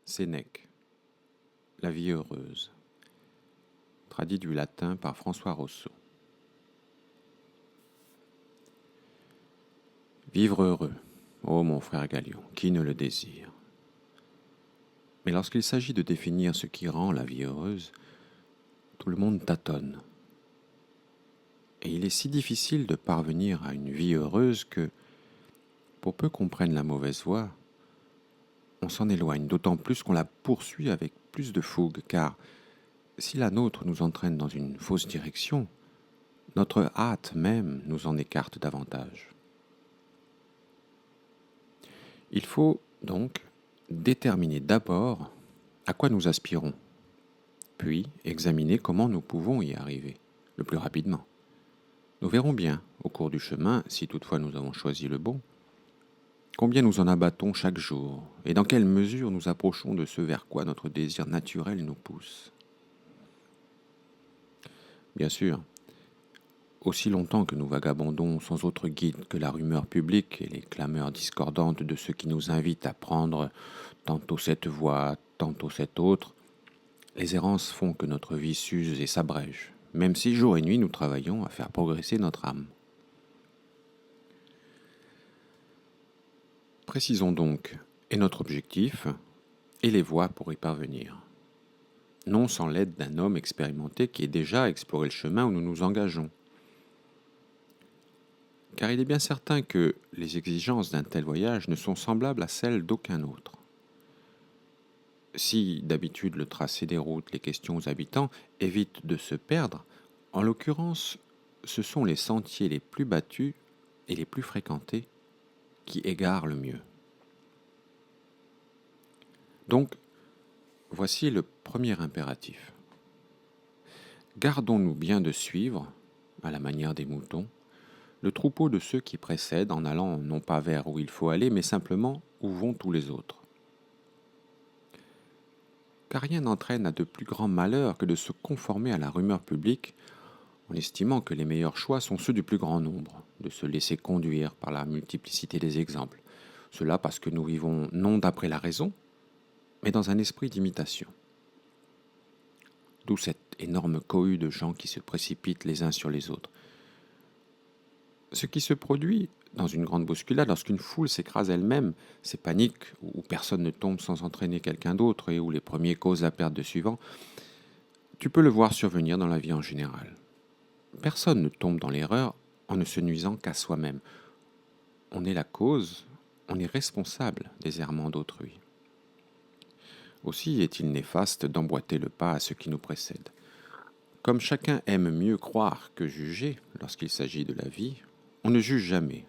Sénèque, La vie heureuse, traduit du latin par François Rousseau. Vivre heureux, ô mon frère Galion, qui ne le désire? Mais lorsqu'il s'agit de définir ce qui rend la vie heureuse, tout le monde tâtonne. Et il est si difficile de parvenir à une vie heureuse que, pour peu qu'on prenne la mauvaise voie, on s'en éloigne, d'autant plus qu'on la poursuit avec plus de fougue, car si la nôtre nous entraîne dans une fausse direction, notre hâte même nous en écarte davantage. Il faut donc déterminer d'abord à quoi nous aspirons, puis examiner comment nous pouvons y arriver le plus rapidement. Nous verrons bien, au cours du chemin, si toutefois nous avons choisi le bon, combien nous en abattons chaque jour et dans quelle mesure nous approchons de ce vers quoi notre désir naturel nous pousse. Bien sûr, aussi longtemps que nous vagabondons sans autre guide que la rumeur publique et les clameurs discordantes de ceux qui nous invitent à prendre tantôt cette voie, tantôt cette autre, les errances font que notre vie s'use et s'abrège, même si jour et nuit nous travaillons à faire progresser notre âme. Précisons donc et notre objectif et les voies pour y parvenir. Non sans l'aide d'un homme expérimenté qui ait déjà exploré le chemin où nous nous engageons. Car il est bien certain que les exigences d'un tel voyage ne sont semblables à celles d'aucun autre. Si d'habitude le tracé des routes, les questions aux habitants évitent de se perdre, en l'occurrence, ce sont les sentiers les plus battus et les plus fréquentés qui égarent le mieux. Donc, voici le premier impératif. Gardons-nous bien de suivre, à la manière des moutons, le troupeau de ceux qui précèdent en allant non pas vers où il faut aller, mais simplement où vont tous les autres. Car rien n'entraîne à de plus grands malheurs que de se conformer à la rumeur publique en estimant que les meilleurs choix sont ceux du plus grand nombre, de se laisser conduire par la multiplicité des exemples. Cela parce que nous vivons non d'après la raison, mais dans un esprit d'imitation. D'où cette énorme cohue de gens qui se précipitent les uns sur les autres. Ce qui se produit dans une grande bousculade, lorsqu'une foule s'écrase elle-même, ces paniques où personne ne tombe sans entraîner quelqu'un d'autre et où les premiers causent la perte de suivants, tu peux le voir survenir dans la vie en général. Personne ne tombe dans l'erreur en ne se nuisant qu'à soi-même. On est la cause, on est responsable des errements d'autrui. Aussi est-il néfaste d'emboîter le pas à ceux qui nous précèdent. Comme chacun aime mieux croire que juger lorsqu'il s'agit de la vie, on ne juge jamais,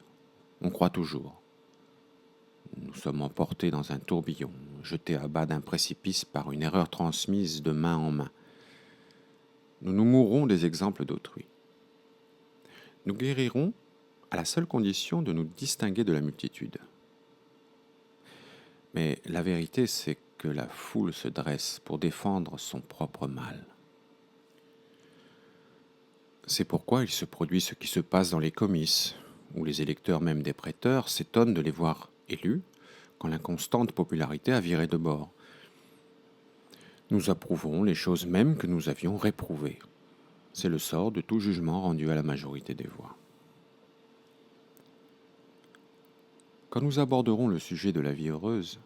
on croit toujours. Nous sommes emportés dans un tourbillon, jetés à bas d'un précipice par une erreur transmise de main en main. Nous nous mourrons des exemples d'autrui. Nous guérirons à la seule condition de nous distinguer de la multitude. Mais la vérité, c'est que la foule se dresse pour défendre son propre mal. C'est pourquoi il se produit ce qui se passe dans les comices, où les électeurs même des prêteurs s'étonnent de les voir élus, quand l'inconstante popularité a viré de bord. Nous approuvons les choses mêmes que nous avions réprouvées. C'est le sort de tout jugement rendu à la majorité des voix. Quand nous aborderons le sujet de la vie heureuse,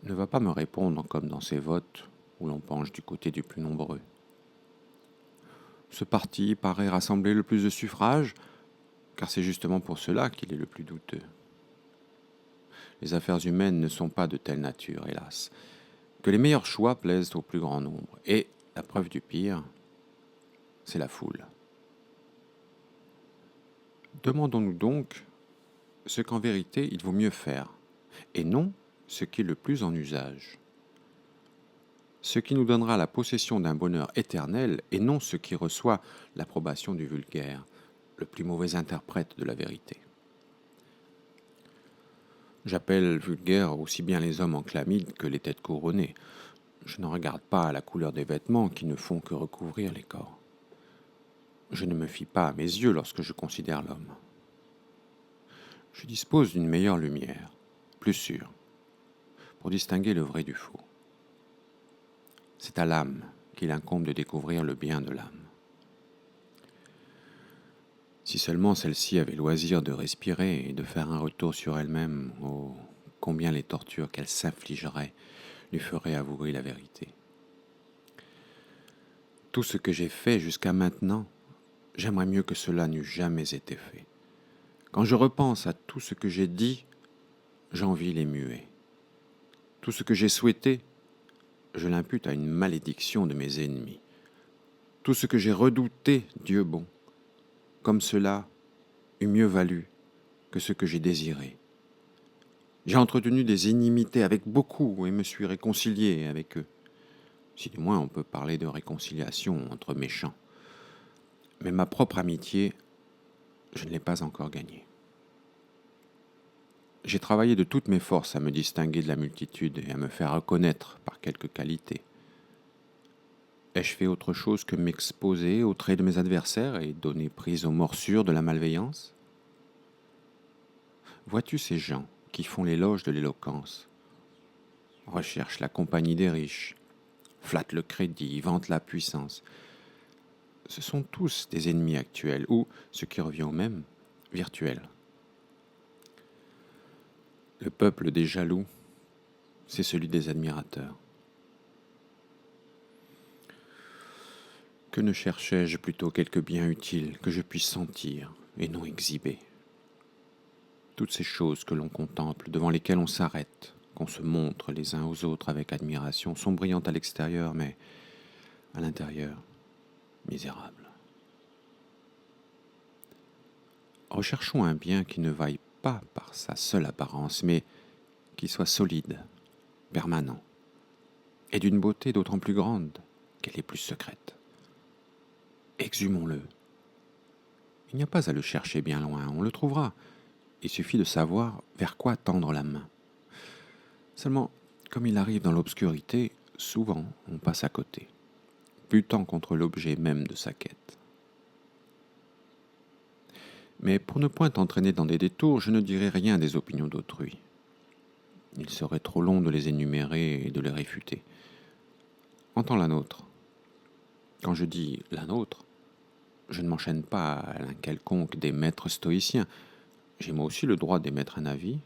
ne va pas me répondre comme dans ces votes où l'on penche du côté du plus nombreux. Ce parti paraît rassembler le plus de suffrages, car c'est justement pour cela qu'il est le plus douteux. Les affaires humaines ne sont pas de telle nature, hélas, que les meilleurs choix plaisent au plus grand nombre. Et la preuve du pire, c'est la foule. Demandons-nous donc ce qu'en vérité il vaut mieux faire, et non ce qui est le plus en usage. Ce qui nous donnera la possession d'un bonheur éternel, et non ce qui reçoit l'approbation du vulgaire, le plus mauvais interprète de la vérité. J'appelle vulgaire aussi bien les hommes en chlamyde que les têtes couronnées. Je ne regarde pas à la couleur des vêtements qui ne font que recouvrir les corps. Je ne me fie pas à mes yeux lorsque je considère l'homme. Je dispose d'une meilleure lumière, plus sûre, pour distinguer le vrai du faux. C'est à l'âme qu'il incombe de découvrir le bien de l'âme. Si seulement celle-ci avait loisir de respirer et de faire un retour sur elle-même, oh, combien les tortures qu'elle s'infligerait lui feraient avouer la vérité. Tout ce que j'ai fait jusqu'à maintenant, j'aimerais mieux que cela n'eût jamais été fait. Quand je repense à tout ce que j'ai dit, j'envie les muets. Tout ce que j'ai souhaité, je l'impute à une malédiction de mes ennemis. Tout ce que j'ai redouté, Dieu bon, comme cela eût mieux valu que ce que j'ai désiré. J'ai entretenu des inimitiés avec beaucoup et me suis réconcilié avec eux. Si du moins on peut parler de réconciliation entre méchants. Mais ma propre amitié, je ne l'ai pas encore gagnée. J'ai travaillé de toutes mes forces à me distinguer de la multitude et à me faire reconnaître par quelques qualités. Ai-je fait autre chose que m'exposer aux traits de mes adversaires et donner prise aux morsures de la malveillance? Vois-tu ces gens qui font l'éloge de l'éloquence, recherchent la compagnie des riches, flattent le crédit, vantent la puissance? Ce sont tous des ennemis actuels ou, ce qui revient au même, virtuels. Le peuple des jaloux, c'est celui des admirateurs. Que ne cherchais-je plutôt quelque bien utile que je puisse sentir et non exhiber? Toutes ces choses que l'on contemple, devant lesquelles on s'arrête, qu'on se montre les uns aux autres avec admiration, sont brillantes à l'extérieur, mais à l'intérieur, misérables. Recherchons un bien qui ne vaille pas par sa seule apparence, mais qui soit solide, permanent, et d'une beauté d'autant plus grande qu'elle est plus secrète. Exhumons-le. Il n'y a pas à le chercher bien loin, on le trouvera. Il suffit de savoir vers quoi tendre la main. Seulement, comme il arrive dans l'obscurité, souvent on passe à côté, butant contre l'objet même de sa quête. Mais pour ne point entraîner dans des détours, je ne dirai rien des opinions d'autrui. Il serait trop long de les énumérer et de les réfuter. Entends la nôtre. Quand je dis la nôtre, je ne m'enchaîne pas à l'un quelconque des maîtres stoïciens. J'ai moi aussi le droit d'émettre un avis.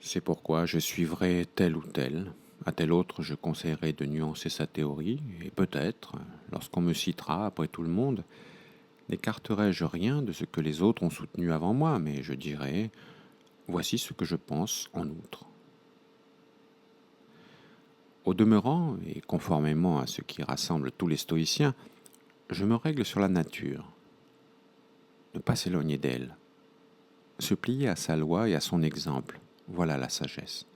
C'est pourquoi je suivrai tel ou tel. À tel autre, je conseillerai de nuancer sa théorie, et peut-être, lorsqu'on me citera après tout le monde, n'écarterai-je rien de ce que les autres ont soutenu avant moi, mais je dirai « voici ce que je pense en outre ». Au demeurant, et conformément à ce qui rassemble tous les stoïciens, je me règle sur la nature. Ne pas s'éloigner d'elle. Se plier à sa loi et à son exemple, voilà la sagesse.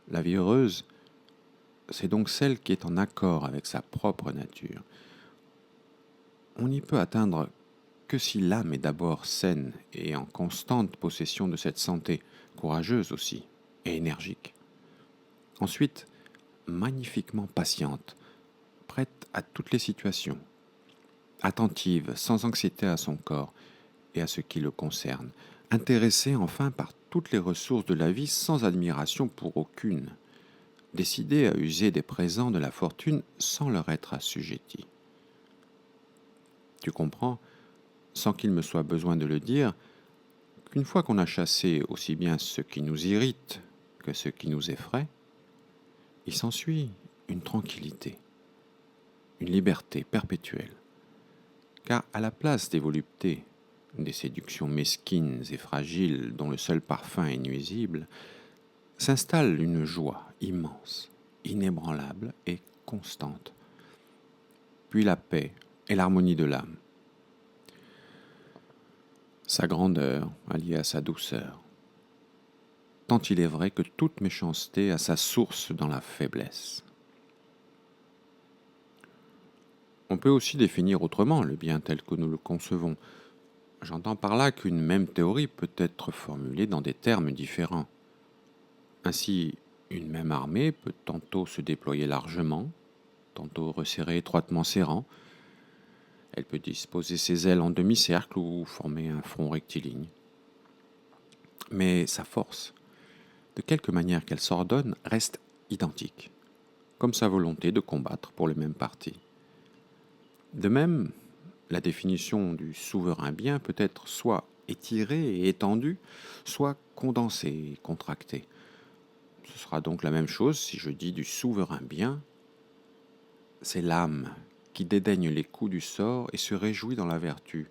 La vie heureuse, c'est donc celle qui est en accord avec sa propre nature. On n'y peut atteindre que si l'âme est d'abord saine et en constante possession de cette santé, courageuse aussi et énergique. Ensuite, magnifiquement patiente, prête à toutes les situations, attentive, sans anxiété à son corps et à ce qui le concerne, intéressée enfin par toutes les ressources de la vie sans admiration pour aucune, décidée à user des présents de la fortune sans leur être assujettie. Tu comprends, sans qu'il me soit besoin de le dire, qu'une fois qu'on a chassé aussi bien ce qui nous irrite que ce qui nous effraie, il s'ensuit une tranquillité, une liberté perpétuelle. Car à la place des voluptés, des séductions mesquines et fragiles dont le seul parfum est nuisible, s'installe une joie immense, inébranlable et constante, puis la paix et l'harmonie de l'âme. Sa grandeur alliée à sa douceur, tant il est vrai que toute méchanceté a sa source dans la faiblesse. On peut aussi définir autrement le bien tel que nous le concevons. J'entends par là qu'une même théorie peut être formulée dans des termes différents. Ainsi, une même armée peut tantôt se déployer largement, tantôt resserrer étroitement ses rangs. Elle peut disposer ses ailes en demi-cercle ou former un front rectiligne. Mais sa force, de quelque manière qu'elle s'ordonne, reste identique, comme sa volonté de combattre pour le même parti. De même, la définition du souverain bien peut être soit étirée et étendue, soit condensée et contractée. Ce sera donc la même chose si je dis du souverain bien, c'est l'âme qui dédaigne les coups du sort et se réjouit dans la vertu,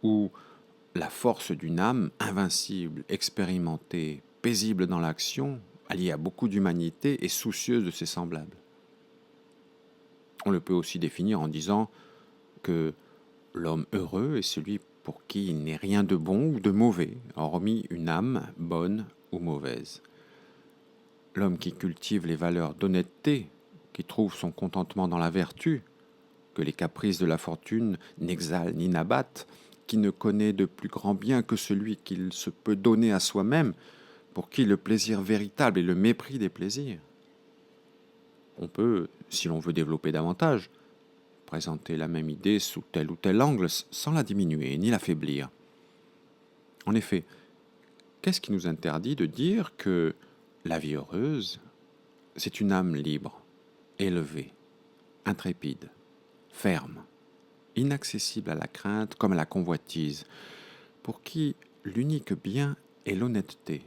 ou la force d'une âme invincible, expérimentée, paisible dans l'action, alliée à beaucoup d'humanité et soucieuse de ses semblables. On le peut aussi définir en disant que l'homme heureux est celui pour qui il n'est rien de bon ou de mauvais, hormis une âme bonne ou mauvaise. L'homme qui cultive les valeurs d'honnêteté, qui trouve son contentement dans la vertu, que les caprices de la fortune n'exalent ni n'abattent, qui ne connaît de plus grand bien que celui qu'il se peut donner à soi-même, pour qui le plaisir véritable est le mépris des plaisirs. On peut, si l'on veut développer davantage, présenter la même idée sous tel ou tel angle sans la diminuer ni l'affaiblir. En effet, qu'est-ce qui nous interdit de dire que la vie heureuse, c'est une âme libre, élevée, intrépide, ferme, inaccessible à la crainte comme à la convoitise, pour qui l'unique bien est l'honnêteté,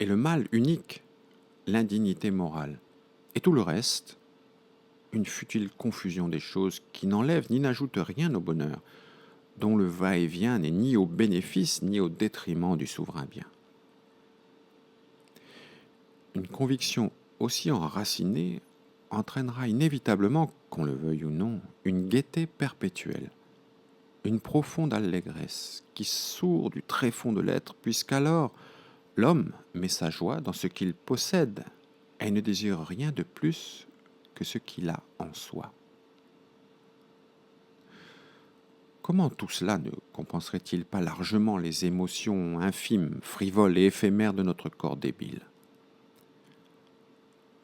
et le mal unique, l'indignité morale, et tout le reste, une futile confusion des choses qui n'enlève ni n'ajoute rien au bonheur, dont le va-et-vient n'est ni au bénéfice ni au détriment du souverain bien. Une conviction aussi enracinée entraînera inévitablement, qu'on le veuille ou non, une gaieté perpétuelle, une profonde allégresse qui sourd du tréfonds de l'être, puisqu'alors l'homme met sa joie dans ce qu'il possède et ne désire rien de plus que ce qu'il a en soi. Comment tout cela ne compenserait-il pas largement les émotions infimes, frivoles et éphémères de notre corps débile ?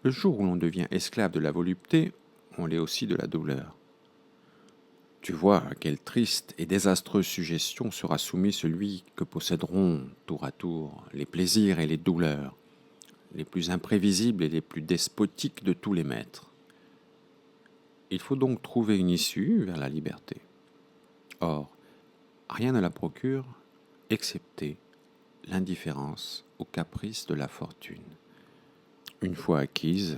Le jour où l'on devient esclave de la volupté, on l'est aussi de la douleur. Tu vois à quelle triste et désastreuse suggestion sera soumis celui que posséderont, tour à tour, les plaisirs et les douleurs, les plus imprévisibles et les plus despotiques de tous les maîtres. Il faut donc trouver une issue vers la liberté. Or, rien ne la procure, excepté l'indifférence aux caprices de la fortune. Une fois acquise,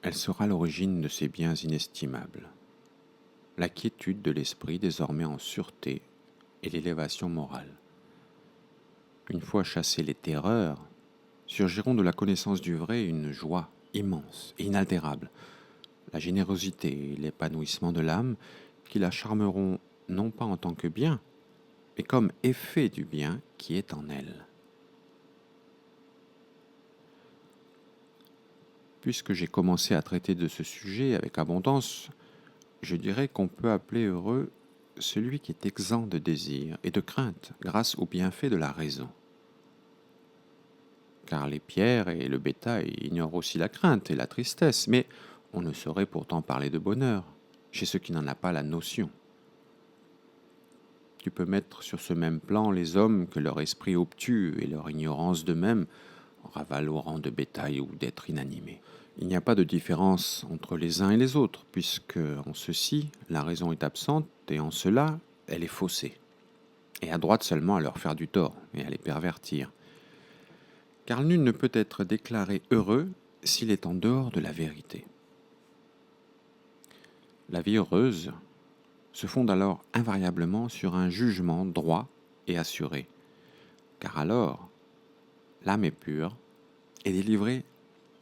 elle sera l'origine de ces biens inestimables. La quiétude de l'esprit désormais en sûreté et l'élévation morale. Une fois chassées les terreurs, surgiront de la connaissance du vrai une joie immense et inaltérable, la générosité et l'épanouissement de l'âme qui la charmeront non pas en tant que bien, mais comme effet du bien qui est en elle. Puisque j'ai commencé à traiter de ce sujet avec abondance, je dirais qu'on peut appeler heureux celui qui est exempt de désir et de crainte grâce au bienfait de la raison. Car les pierres et le bétail ignorent aussi la crainte et la tristesse, mais on ne saurait pourtant parler de bonheur chez ceux qui n'en a pas la notion. Tu peux mettre sur ce même plan les hommes que leur esprit obtus et leur ignorance d'eux-mêmes ravalent au rang de bétail ou d'êtres inanimés. Il n'y a pas de différence entre les uns et les autres, puisque en ceci, la raison est absente et en cela, elle est faussée, et à droite seulement à leur faire du tort et à les pervertir. Car nul ne peut être déclaré heureux s'il est en dehors de la vérité. La vie heureuse se fonde alors invariablement sur un jugement droit et assuré, car alors l'âme est pure et délivrée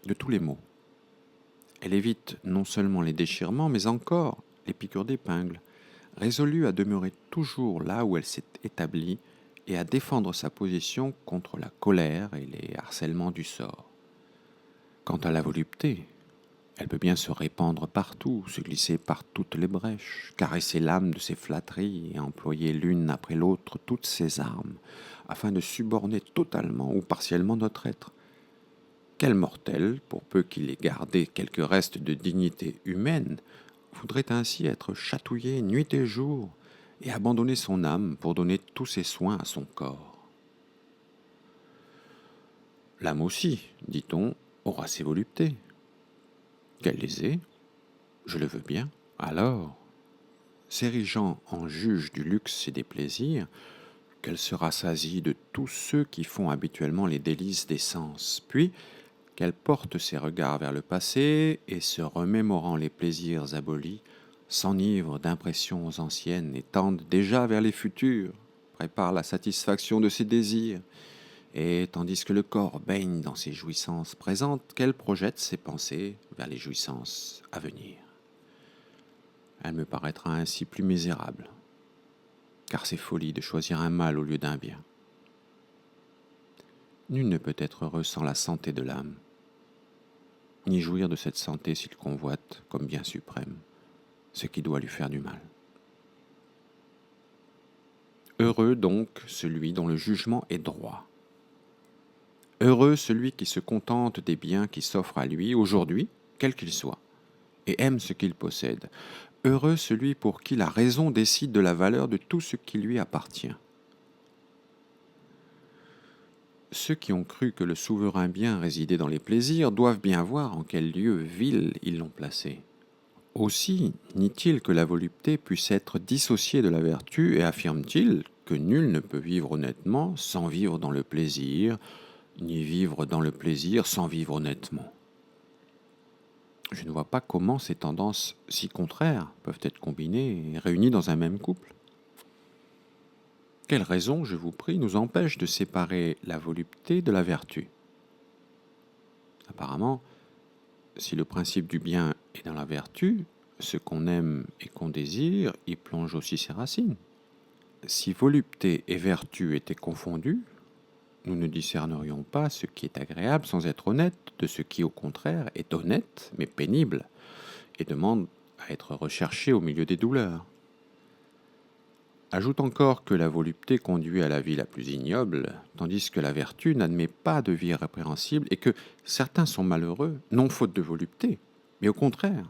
de tous les maux. Elle évite non seulement les déchirements, mais encore les piqûres d'épingle, résolue à demeurer toujours là où elle s'est établie et à défendre sa position contre la colère et les harcèlements du sort. Quant à la volupté, elle peut bien se répandre partout, se glisser par toutes les brèches, caresser l'âme de ses flatteries et employer l'une après l'autre toutes ses armes, afin de suborner totalement ou partiellement notre être. Quel mortel, pour peu qu'il ait gardé quelques restes de dignité humaine, voudrait ainsi être chatouillé nuit et jour et abandonner son âme pour donner tous ses soins à son corps? L'âme aussi, dit-on, aura ses voluptés. qu'elle les ait, je le veux bien. Alors, s'érigeant en juge du luxe et des plaisirs, qu'elle se rassasie de tous ceux qui font habituellement les délices des sens, puis qu'elle porte ses regards vers le passé et, se remémorant les plaisirs abolis, s'enivre d'impressions anciennes et tende déjà vers les futurs, prépare la satisfaction de ses désirs, et tandis que le corps baigne dans ses jouissances présentes, qu'elle projette ses pensées vers les jouissances à venir. Elle me paraîtra ainsi plus misérable, car c'est folie de choisir un mal au lieu d'un bien. Nul ne peut être heureux sans la santé de l'âme, ni jouir de cette santé s'il convoite, comme bien suprême, ce qui doit lui faire du mal. Heureux donc celui dont le jugement est droit. Heureux celui qui se contente des biens qui s'offrent à lui aujourd'hui, quels qu'ils soient, et aime ce qu'il possède. Heureux celui pour qui la raison décide de la valeur de tout ce qui lui appartient. Ceux qui ont cru que le souverain bien résidait dans les plaisirs doivent bien voir en quel lieu vil ils l'ont placé. Aussi nie-t-il que la volupté puisse être dissociée de la vertu et affirme-t-il que nul ne peut vivre honnêtement sans vivre dans le plaisir, ni vivre dans le plaisir sans vivre honnêtement. Je ne vois pas comment ces tendances si contraires peuvent être combinées et réunies dans un même couple. Quelle raison, je vous prie, nous empêche de séparer la volupté de la vertu? Apparemment, si le principe du bien est dans la vertu, ce qu'on aime et qu'on désire y plonge aussi ses racines. Si volupté et vertu étaient confondues, nous ne discernerions pas ce qui est agréable sans être honnête de ce qui, au contraire, est honnête mais pénible et demande à être recherché au milieu des douleurs. Ajoute encore que la volupté conduit à la vie la plus ignoble, tandis que la vertu n'admet pas de vie répréhensible et que certains sont malheureux, non faute de volupté, mais au contraire,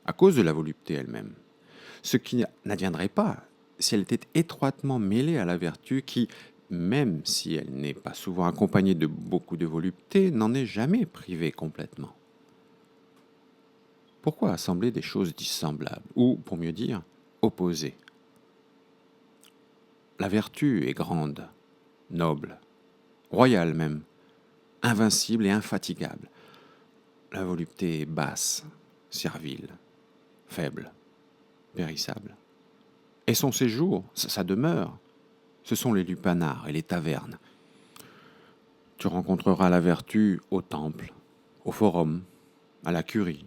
à cause de la volupté elle-même. Ce qui n'adviendrait pas si elle était étroitement mêlée à la vertu qui, même si elle n'est pas souvent accompagnée de beaucoup de volupté, n'en est jamais privée complètement. Pourquoi assembler des choses dissemblables, ou, pour mieux dire, opposées? La vertu est grande, noble, royale même, invincible et infatigable. La volupté est basse, servile, faible, périssable. Et son séjour, sa demeure, ce sont les lupanars et les tavernes. Tu rencontreras la vertu au temple, au forum, à la curie,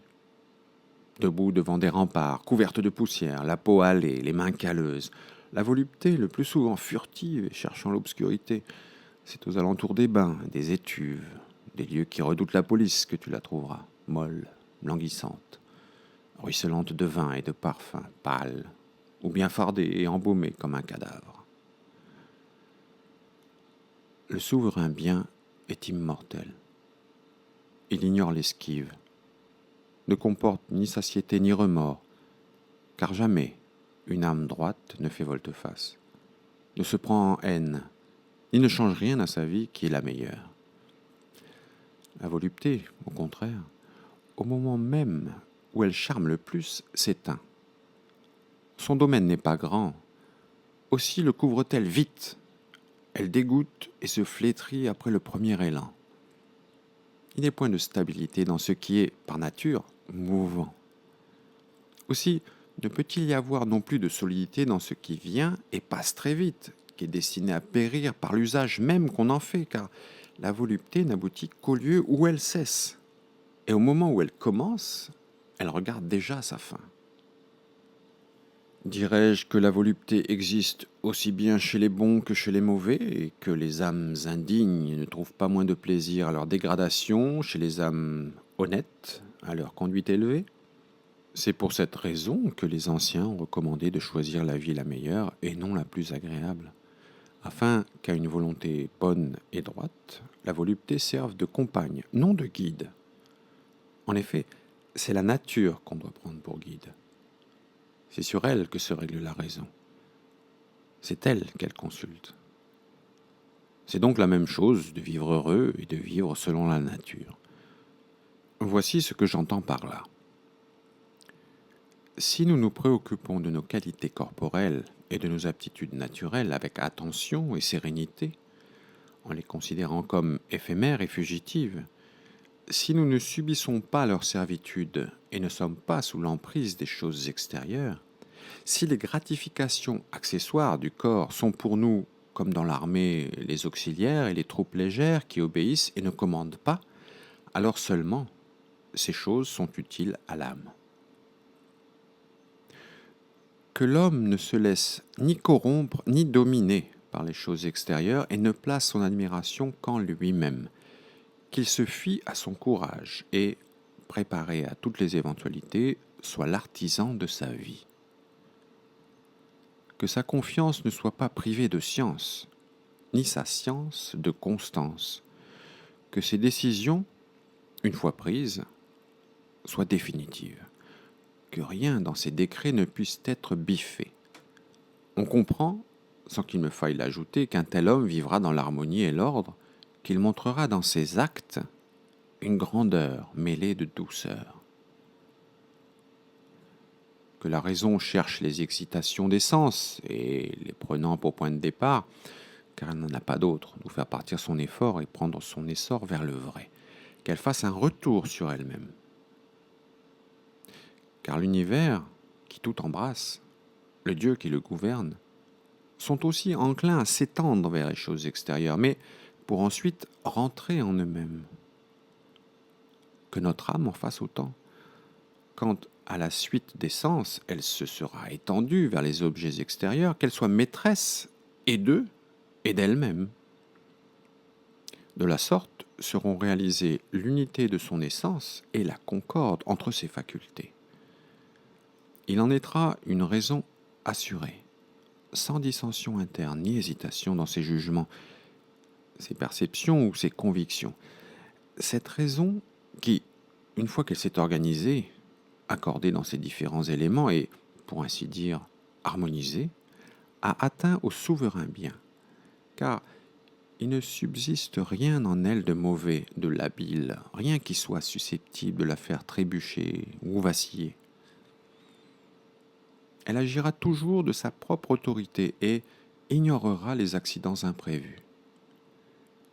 debout devant des remparts, couverte de poussière, la peau hâlée, les mains calleuses. La volupté, le plus souvent furtive et cherchant l'obscurité, c'est aux alentours des bains, des étuves, des lieux qui redoutent la police que tu la trouveras, molle, languissante, ruisselante de vin et de parfum, pâle, ou bien fardée et embaumée comme un cadavre. Le souverain bien est immortel. Il ignore l'esquive, ne comporte ni satiété ni remords, car jamais une âme droite ne fait volte-face, ne se prend en haine, ni ne change rien à sa vie qui est la meilleure. La volupté, au contraire, au moment même où elle charme le plus, s'éteint. Son domaine n'est pas grand, aussi le couvre-t-elle vite. Elle dégoûte et se flétrit après le premier élan. Il n'est point de stabilité dans ce qui est, par nature, mouvant. Aussi, ne peut-il y avoir non plus de solidité dans ce qui vient et passe très vite, qui est destiné à périr par l'usage même qu'on en fait, car la volupté n'aboutit qu'au lieu où elle cesse. Et au moment où elle commence, elle regarde déjà sa fin. Dirais-je que la volupté existe aussi bien chez les bons que chez les mauvais, et que les âmes indignes ne trouvent pas moins de plaisir à leur dégradation chez les âmes honnêtes, à leur conduite élevée? C'est pour cette raison que les anciens ont recommandé de choisir la vie la meilleure et non la plus agréable, afin qu'à une volonté bonne et droite, la volupté serve de compagne, non de guide. En effet, c'est la nature qu'on doit prendre pour guide. C'est sur elle que se règle la raison. C'est elle qu'elle consulte. C'est donc la même chose de vivre heureux et de vivre selon la nature. Voici ce que j'entends par là. Si nous nous préoccupons de nos qualités corporelles et de nos aptitudes naturelles avec attention et sérénité, en les considérant comme éphémères et fugitives, si nous ne subissons pas leur servitude et ne sommes pas sous l'emprise des choses extérieures, si les gratifications accessoires du corps sont pour nous, comme dans l'armée, les auxiliaires et les troupes légères qui obéissent et ne commandent pas, alors seulement ces choses sont utiles à l'âme. Que l'homme ne se laisse ni corrompre ni dominer par les choses extérieures et ne place son admiration qu'en lui-même, qu'il se fie à son courage et, préparé à toutes les éventualités, soit l'artisan de sa vie. Que sa confiance ne soit pas privée de science, ni sa science de constance. Que ses décisions, une fois prises, soient définitives. Que rien dans ses décrets ne puisse être biffé. On comprend, sans qu'il me faille l'ajouter, qu'un tel homme vivra dans l'harmonie et l'ordre, qu'il montrera dans ses actes une grandeur mêlée de douceur. Que la raison cherche les excitations des sens et les prenant pour point de départ, car elle n'en a pas d'autre, nous faire partir son effort et prendre son essor vers le vrai, qu'elle fasse un retour sur elle-même. Car l'univers, qui tout embrasse, le Dieu qui le gouverne, sont aussi enclins à s'étendre vers les choses extérieures, mais pour ensuite rentrer en eux-mêmes. Que notre âme en fasse autant. Quand, à la suite des sens, elle se sera étendue vers les objets extérieurs, qu'elle soit maîtresse et d'eux et d'elle-même. De la sorte seront réalisées l'unité de son essence et la concorde entre ses facultés. Il en naîtra une raison assurée, sans dissension interne ni hésitation dans ses jugements, ses perceptions ou ses convictions. Cette raison qui, une fois qu'elle s'est organisée, accordée dans ses différents éléments et, pour ainsi dire, harmonisée, a atteint au souverain bien, car il ne subsiste rien en elle de mauvais, de labile, rien qui soit susceptible de la faire trébucher ou vaciller. Elle agira toujours de sa propre autorité et ignorera les accidents imprévus.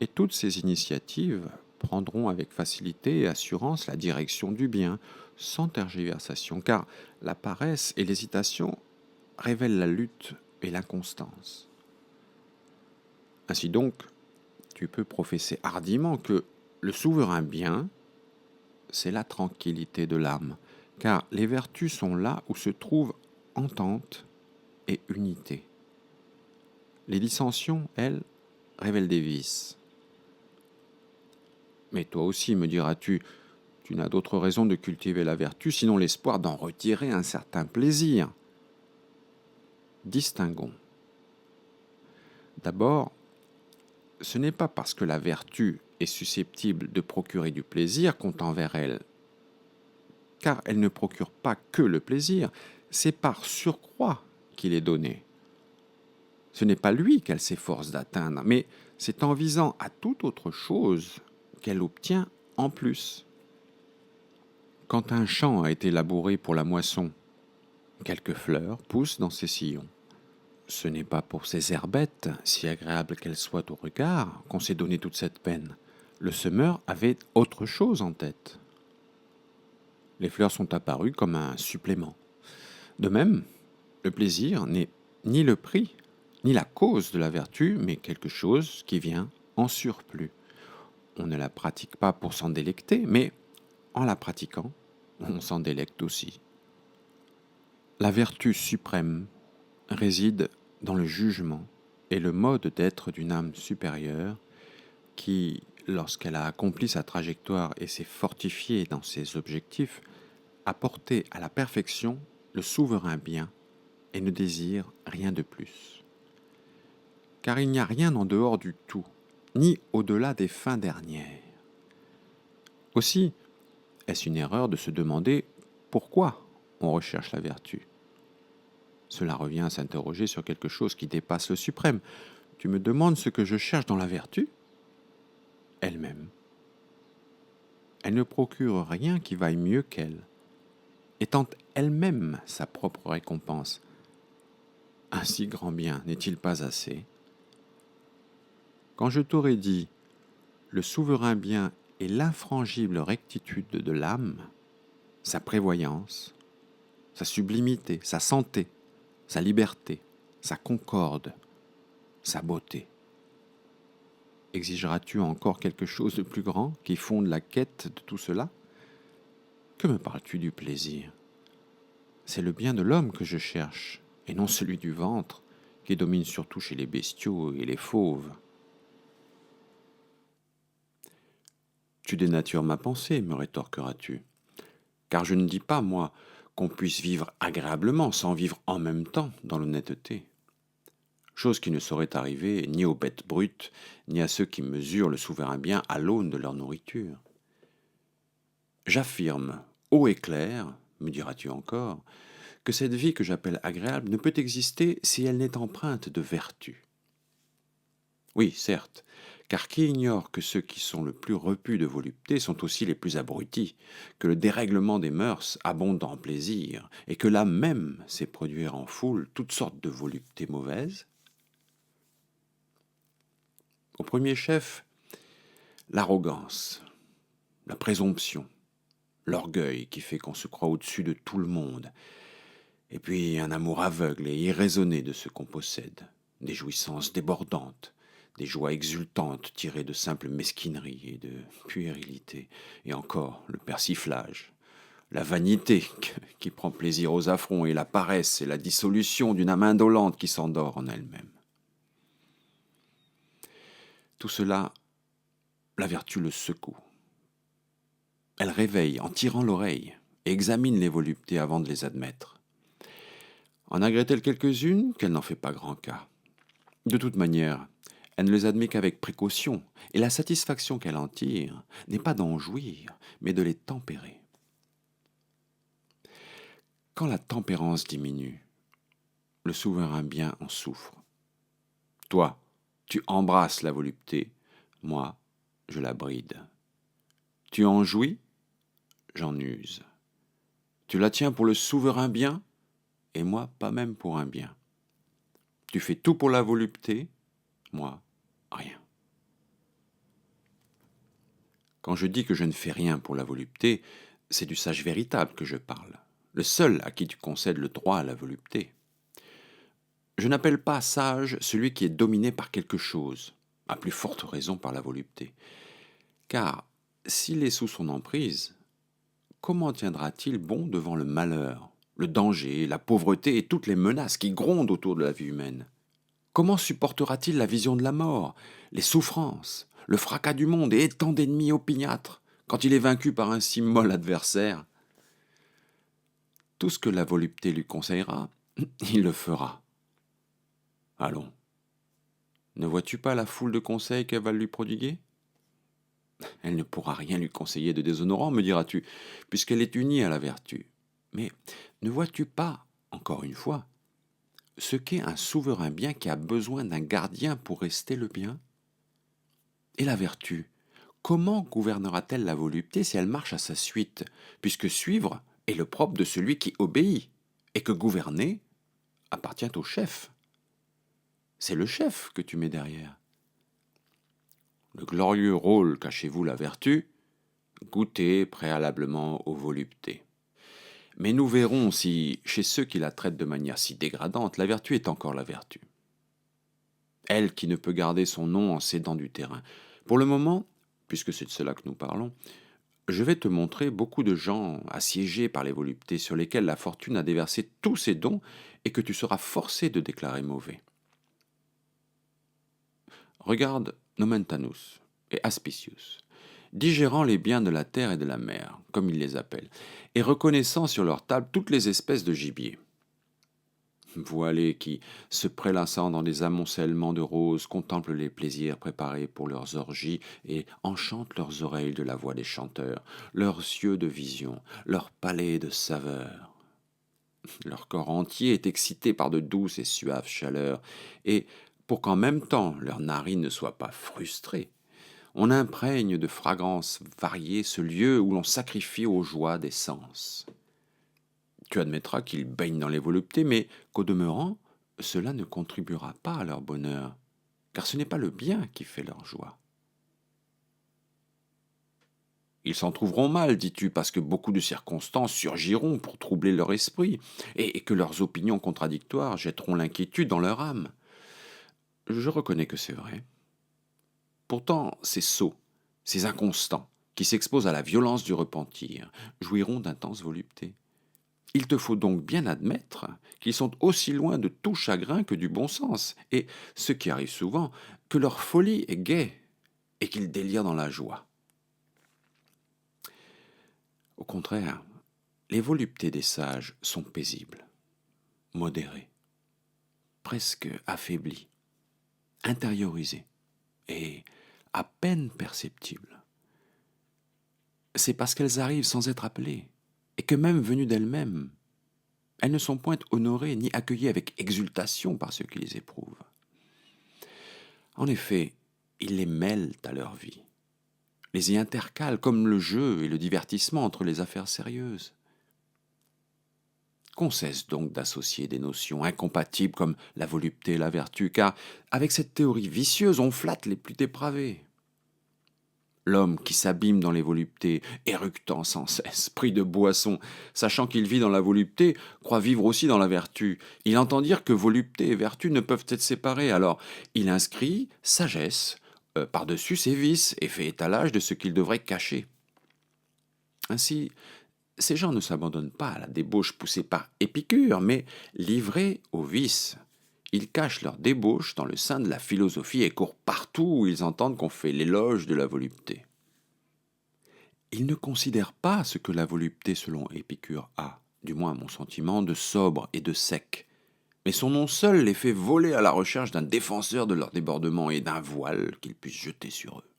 Et toutes ces initiatives prendront avec facilité et assurance la direction du bien, sans tergiversation, car la paresse et l'hésitation révèlent la lutte et l'inconstance. Ainsi donc, tu peux professer hardiment que le souverain bien, c'est la tranquillité de l'âme, car les vertus sont là où se trouve entente et unité. Les dissensions, elles, révèlent des vices. Mais toi aussi, me diras-tu, tu n'as d'autre raison de cultiver la vertu sinon l'espoir d'en retirer un certain plaisir. Distinguons. D'abord, ce n'est pas parce que la vertu est susceptible de procurer du plaisir qu'on tend vers elle, car elle ne procure pas que le plaisir, c'est par surcroît qu'il est donné. Ce n'est pas lui qu'elle s'efforce d'atteindre, mais c'est en visant à toute autre chose qu'elle obtient en plus. Quand un champ a été labouré pour la moisson, quelques fleurs poussent dans ses sillons. Ce n'est pas pour ces herbettes, si agréables qu'elles soient au regard, qu'on s'est donné toute cette peine. Le semeur avait autre chose en tête. Les fleurs sont apparues comme un supplément. De même, le plaisir n'est ni le prix, ni la cause de la vertu, mais quelque chose qui vient en surplus. On ne la pratique pas pour s'en délecter, mais en la pratiquant, on s'en délecte aussi. La vertu suprême réside dans le jugement et le mode d'être d'une âme supérieure qui, lorsqu'elle a accompli sa trajectoire et s'est fortifiée dans ses objectifs, a porté à la perfection le souverain bien et ne désire rien de plus. Car il n'y a rien en dehors du tout, ni au-delà des fins dernières. Aussi, est-ce une erreur de se demander pourquoi on recherche la vertu ? Cela revient à s'interroger sur quelque chose qui dépasse le suprême. Tu me demandes ce que je cherche dans la vertu ? Elle-même. Elle ne procure rien qui vaille mieux qu'elle. étant elle-même sa propre récompense. Un si grand bien n'est-il pas assez? Quand je t'aurais dit le souverain bien est l'infrangible rectitude de l'âme, sa prévoyance, sa sublimité, sa santé, sa liberté, sa concorde, sa beauté. Exigeras-tu encore quelque chose de plus grand qui fonde la quête de tout cela? Que me parles-tu du plaisir? C'est le bien de l'homme que je cherche, et non celui du ventre, qui domine surtout chez les bestiaux et les fauves. Tu dénatures ma pensée, me rétorqueras-tu, car je ne dis pas, moi, qu'on puisse vivre agréablement sans vivre en même temps dans l'honnêteté. Chose qui ne saurait arriver ni aux bêtes brutes, ni à ceux qui mesurent le souverain bien à l'aune de leur nourriture. J'affirme, haut et clair, me diras-tu encore, que cette vie que j'appelle agréable ne peut exister si elle n'est empreinte de vertu. Oui, certes, car qui ignore que ceux qui sont le plus repus de volupté sont aussi les plus abrutis, que le dérèglement des mœurs abonde en plaisir, et que l'âme même sait produire en foule toutes sortes de voluptés mauvaises? Au premier chef, l'arrogance, la présomption, l'orgueil qui fait qu'on se croit au-dessus de tout le monde, et puis un amour aveugle et irraisonné de ce qu'on possède, des jouissances débordantes, des joies exultantes tirées de simple mesquinerie et de puérilité, et encore le persiflage, la vanité qui prend plaisir aux affronts, et la paresse et la dissolution d'une âme indolente qui s'endort en elle-même. Tout cela, la vertu le secoue. Elle réveille en tirant l'oreille et examine les voluptés avant de les admettre. En agrée-t-elle quelques-unes qu'elle n'en fait pas grand cas? De toute manière, elle ne les admet qu'avec précaution, et la satisfaction qu'elle en tire n'est pas d'en jouir, mais de les tempérer. Quand la tempérance diminue, le souverain bien en souffre. Toi, tu embrasses la volupté, moi, je la bride. Tu en jouis, j'en use. Tu la tiens pour le souverain bien, et moi pas même pour un bien. Tu fais tout pour la volupté, moi, rien. Quand je dis que je ne fais rien pour la volupté, c'est du sage véritable que je parle, le seul à qui tu concèdes le droit à la volupté. Je n'appelle pas sage celui qui est dominé par quelque chose, à plus forte raison par la volupté. Car s'il est sous son emprise, comment tiendra-t-il bon devant le malheur, le danger, la pauvreté et toutes les menaces qui grondent autour de la vie humaine? Comment supportera-t-il la vision de la mort, les souffrances, le fracas du monde et tant d'ennemis opiniâtres, quand il est vaincu par un si molle adversaire? Tout ce que la volupté lui conseillera, il le fera. Allons, ne vois-tu pas la foule de conseils qu'elle va lui prodiguer? Elle ne pourra rien lui conseiller de déshonorant, me diras-tu, puisqu'elle est unie à la vertu. Mais ne vois-tu pas, encore une fois, ce qu'est un souverain bien qui a besoin d'un gardien pour rester le bien? Et la vertu, comment gouvernera-t-elle la volupté si elle marche à sa suite, puisque suivre est le propre de celui qui obéit, et que gouverner appartient au chef? C'est le chef que tu mets derrière. Le glorieux rôle qu'a chez vous la vertu, goûtez préalablement aux voluptés. Mais nous verrons si, chez ceux qui la traitent de manière si dégradante, la vertu est encore la vertu. Elle qui ne peut garder son nom en cédant du terrain. Pour le moment, puisque c'est de cela que nous parlons, je vais te montrer beaucoup de gens assiégés par les voluptés sur lesquels la fortune a déversé tous ses dons et que tu seras forcé de déclarer mauvais. Regarde Nomentanus et Aspicius, digérant les biens de la terre et de la mer, comme ils les appellent, et reconnaissant sur leur table toutes les espèces de gibier. Voilés qui, se prélassant dans des amoncellements de roses, contemplent les plaisirs préparés pour leurs orgies et enchantent leurs oreilles de la voix des chanteurs, leurs yeux de vision, leurs palais de saveurs. Leur corps entier est excité par de douces et suaves chaleurs, et, pour qu'en même temps leurs narines ne soient pas frustrées, on imprègne de fragrances variées ce lieu où l'on sacrifie aux joies des sens. Tu admettras qu'ils baignent dans les voluptés, mais qu'au demeurant, cela ne contribuera pas à leur bonheur, car ce n'est pas le bien qui fait leur joie. Ils s'en trouveront mal, dis-tu, parce que beaucoup de circonstances surgiront pour troubler leur esprit, et que leurs opinions contradictoires jetteront l'inquiétude dans leur âme. Je reconnais que c'est vrai. Pourtant, ces sots, ces inconstants, qui s'exposent à la violence du repentir, jouiront d'intenses voluptés. Il te faut donc bien admettre qu'ils sont aussi loin de tout chagrin que du bon sens, et, ce qui arrive souvent, que leur folie est gaie, et qu'ils délirent dans la joie. Au contraire, les voluptés des sages sont paisibles, modérées, presque affaiblies, intériorisées, et à peine perceptibles. C'est parce qu'elles arrivent sans être appelées, et que même venues d'elles-mêmes, elles ne sont point honorées ni accueillies avec exultation par ceux qui les éprouvent. En effet, ils les mêlent à leur vie, les y intercalent comme le jeu et le divertissement entre les affaires sérieuses. Qu'on cesse donc d'associer des notions incompatibles comme la volupté et la vertu, car avec cette théorie vicieuse, on flatte les plus dépravés. L'homme qui s'abîme dans les voluptés, éructant sans cesse, pris de boisson, sachant qu'il vit dans la volupté, croit vivre aussi dans la vertu. Il entend dire que volupté et vertu ne peuvent être séparées, alors il inscrit sagesse par-dessus ses vices et fait étalage de ce qu'il devrait cacher. Ainsi, ces gens ne s'abandonnent pas à la débauche poussée par Épicure, mais livrés au vice. Ils cachent leur débauche dans le sein de la philosophie et courent partout où ils entendent qu'on fait l'éloge de la volupté. Ils ne considèrent pas ce que la volupté, selon Épicure, a, du moins à mon sentiment, de sobre et de sec. Mais son nom seul les fait voler à la recherche d'un défenseur de leur débordement et d'un voile qu'ils puissent jeter sur eux.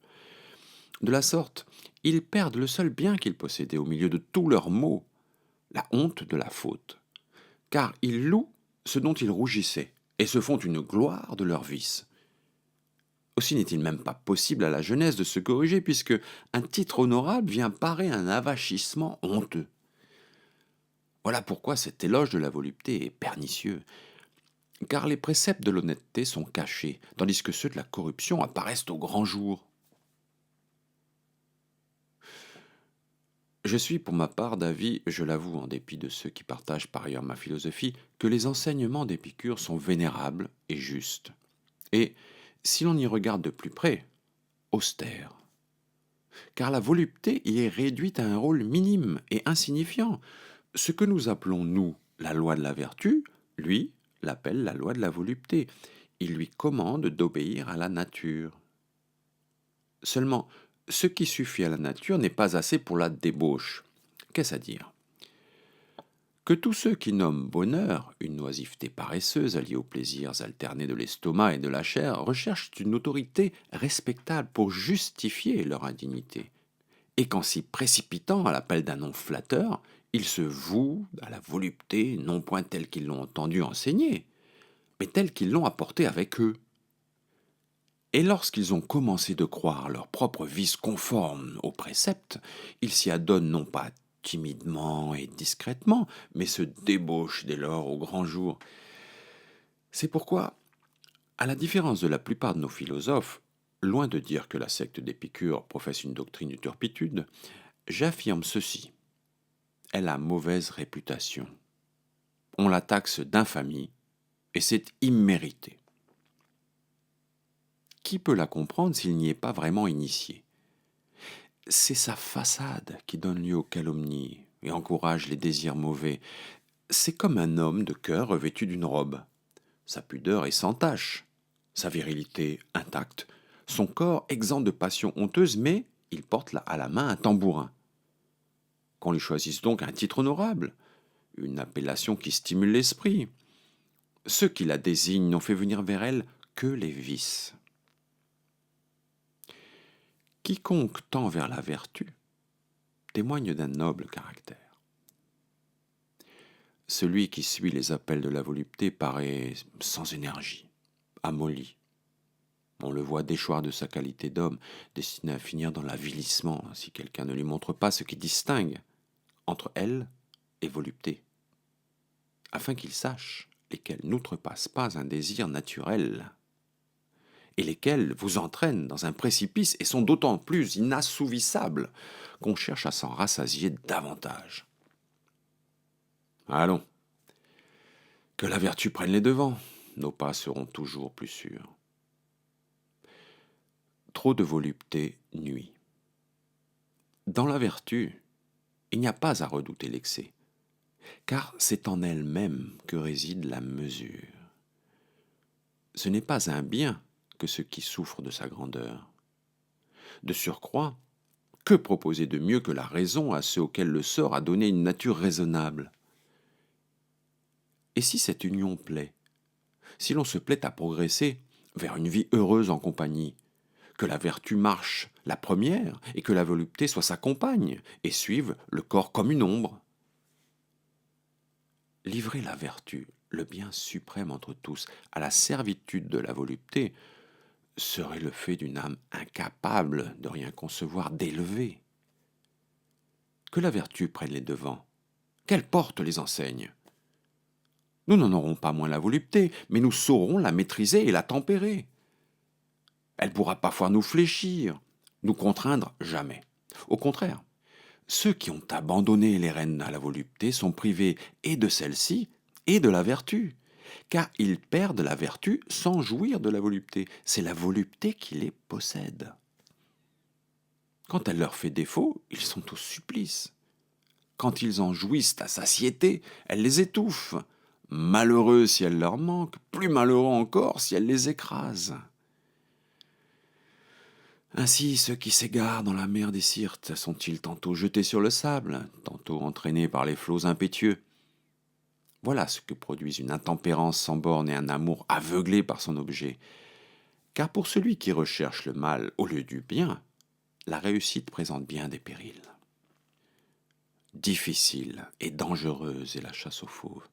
De la sorte, ils perdent le seul bien qu'ils possédaient au milieu de tous leurs maux, la honte de la faute. Car ils louent ce dont ils rougissaient et se font une gloire de leur vice. Aussi n'est-il même pas possible à la jeunesse de se corriger, puisque un titre honorable vient parer un avachissement honteux. Voilà pourquoi cet éloge de la volupté est pernicieux, car les préceptes de l'honnêteté sont cachés, tandis que ceux de la corruption apparaissent au grand jour. Je suis pour ma part d'avis, je l'avoue en dépit de ceux qui partagent par ailleurs ma philosophie, que les enseignements d'Épicure sont vénérables et justes. Et, si l'on y regarde de plus près, austères. Car la volupté y est réduite à un rôle minime et insignifiant. Ce que nous appelons, nous, la loi de la vertu, lui l'appelle la loi de la volupté. Il lui commande d'obéir à la nature. Seulement, ce qui suffit à la nature n'est pas assez pour la débauche. Qu'est-ce à dire? Que tous ceux qui nomment bonheur une oisiveté paresseuse alliée aux plaisirs alternés de l'estomac et de la chair recherchent une autorité respectable pour justifier leur indignité, et qu'en s'y précipitant à l'appel d'un nom flatteur, ils se vouent à la volupté non point telle qu'ils l'ont entendu enseigner, mais telle qu'ils l'ont apportée avec eux. Et lorsqu'ils ont commencé de croire leur propre vice conforme aux préceptes, ils s'y adonnent non pas timidement et discrètement, mais se débauchent dès lors au grand jour. C'est pourquoi, à la différence de la plupart de nos philosophes, loin de dire que la secte d'Épicure professe une doctrine de turpitude, j'affirme ceci. Elle a mauvaise réputation. On la taxe d'infamie, et c'est immérité. Qui peut la comprendre s'il n'y est pas vraiment initié? C'est sa façade qui donne lieu aux calomnies et encourage les désirs mauvais. C'est comme un homme de cœur revêtu d'une robe. Sa pudeur est sans tache, sa virilité intacte, son corps exempt de passions honteuses, mais il porte à la main un tambourin. Qu'on lui choisisse donc un titre honorable, une appellation qui stimule l'esprit. Ceux qui la désignent n'ont fait venir vers elle que les vices. Quiconque tend vers la vertu témoigne d'un noble caractère. Celui qui suit les appels de la volupté paraît sans énergie, amolli. On le voit déchoir de sa qualité d'homme, destiné à finir dans l'avilissement si quelqu'un ne lui montre pas ce qui distingue entre elle et volupté. afin qu'ils sachent lesquels n'outrepassent pas un désir naturel, et lesquels vous entraînent dans un précipice et sont d'autant plus inassouvissables qu'on cherche à s'en rassasier davantage. Allons, que la vertu prenne les devants, nos pas seront toujours plus sûrs. Trop de volupté nuit. Dans la vertu, il n'y a pas à redouter l'excès, car c'est en elle-même que réside la mesure. Ce n'est pas un bien que ce qui souffre de sa grandeur. De surcroît, que proposer de mieux que la raison à ceux auxquels le sort a donné une nature raisonnable? Et si cette union plaît, si l'on se plaît à progresser vers une vie heureuse en compagnie, que la vertu marche la première et que la volupté soit sa compagne et suive le corps comme une ombre? Livrer la vertu, le bien suprême entre tous, à la servitude de la volupté, serait le fait d'une âme incapable de rien concevoir d'élevé. Que la vertu prenne les devants, qu'elle porte les enseignes. Nous n'en aurons pas moins la volupté, mais nous saurons la maîtriser et la tempérer. Elle pourra parfois nous fléchir, nous contraindre jamais. Au contraire, ceux qui ont abandonné les rênes à la volupté sont privés et de celle-ci et de la vertu, car ils perdent la vertu sans jouir de la volupté. C'est la volupté qui les possède. Quand elle leur fait défaut, ils sont au supplice. Quand ils en jouissent à satiété, elle les étouffe. Malheureux si elle leur manque, plus malheureux encore si elle les écrase. Ainsi, ceux qui s'égarent dans la mer des Syrtes sont-ils tantôt jetés sur le sable, tantôt entraînés par les flots impétueux? Voilà ce que produisent une intempérance sans borne et un amour aveuglé par son objet. Car pour celui qui recherche le mal au lieu du bien, la réussite présente bien des périls. Difficile et dangereuse est la chasse aux fauves.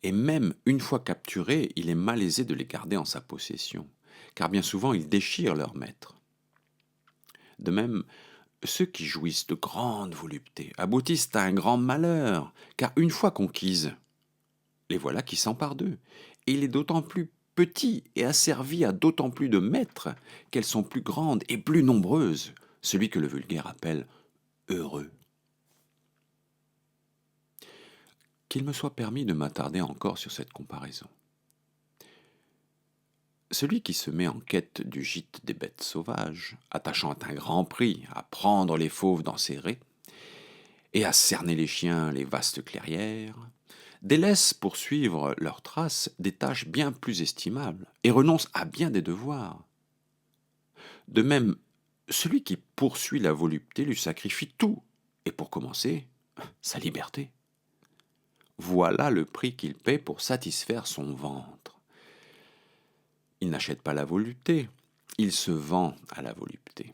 Et même une fois capturés, il est malaisé de les garder en sa possession, car bien souvent ils déchirent leur maître. De même, ceux qui jouissent de grandes voluptés aboutissent à un grand malheur, car une fois conquises, les voilà qui s'emparent d'eux, et il est d'autant plus petit et asservi à d'autant plus de maîtres qu'elles sont plus grandes et plus nombreuses, celui que le vulgaire appelle heureux. Qu'il me soit permis de m'attarder encore sur cette comparaison. Celui qui se met en quête du gîte des bêtes sauvages, attachant un grand prix à prendre les fauves dans ses rets, et à cerner les chiens les vastes clairières, délaisse pour suivre leurs traces des tâches bien plus estimables, et renonce à bien des devoirs. De même, celui qui poursuit la volupté lui sacrifie tout, et pour commencer, sa liberté. Voilà le prix qu'il paie pour satisfaire son ventre. Il n'achète pas la volupté, il se vend à la volupté.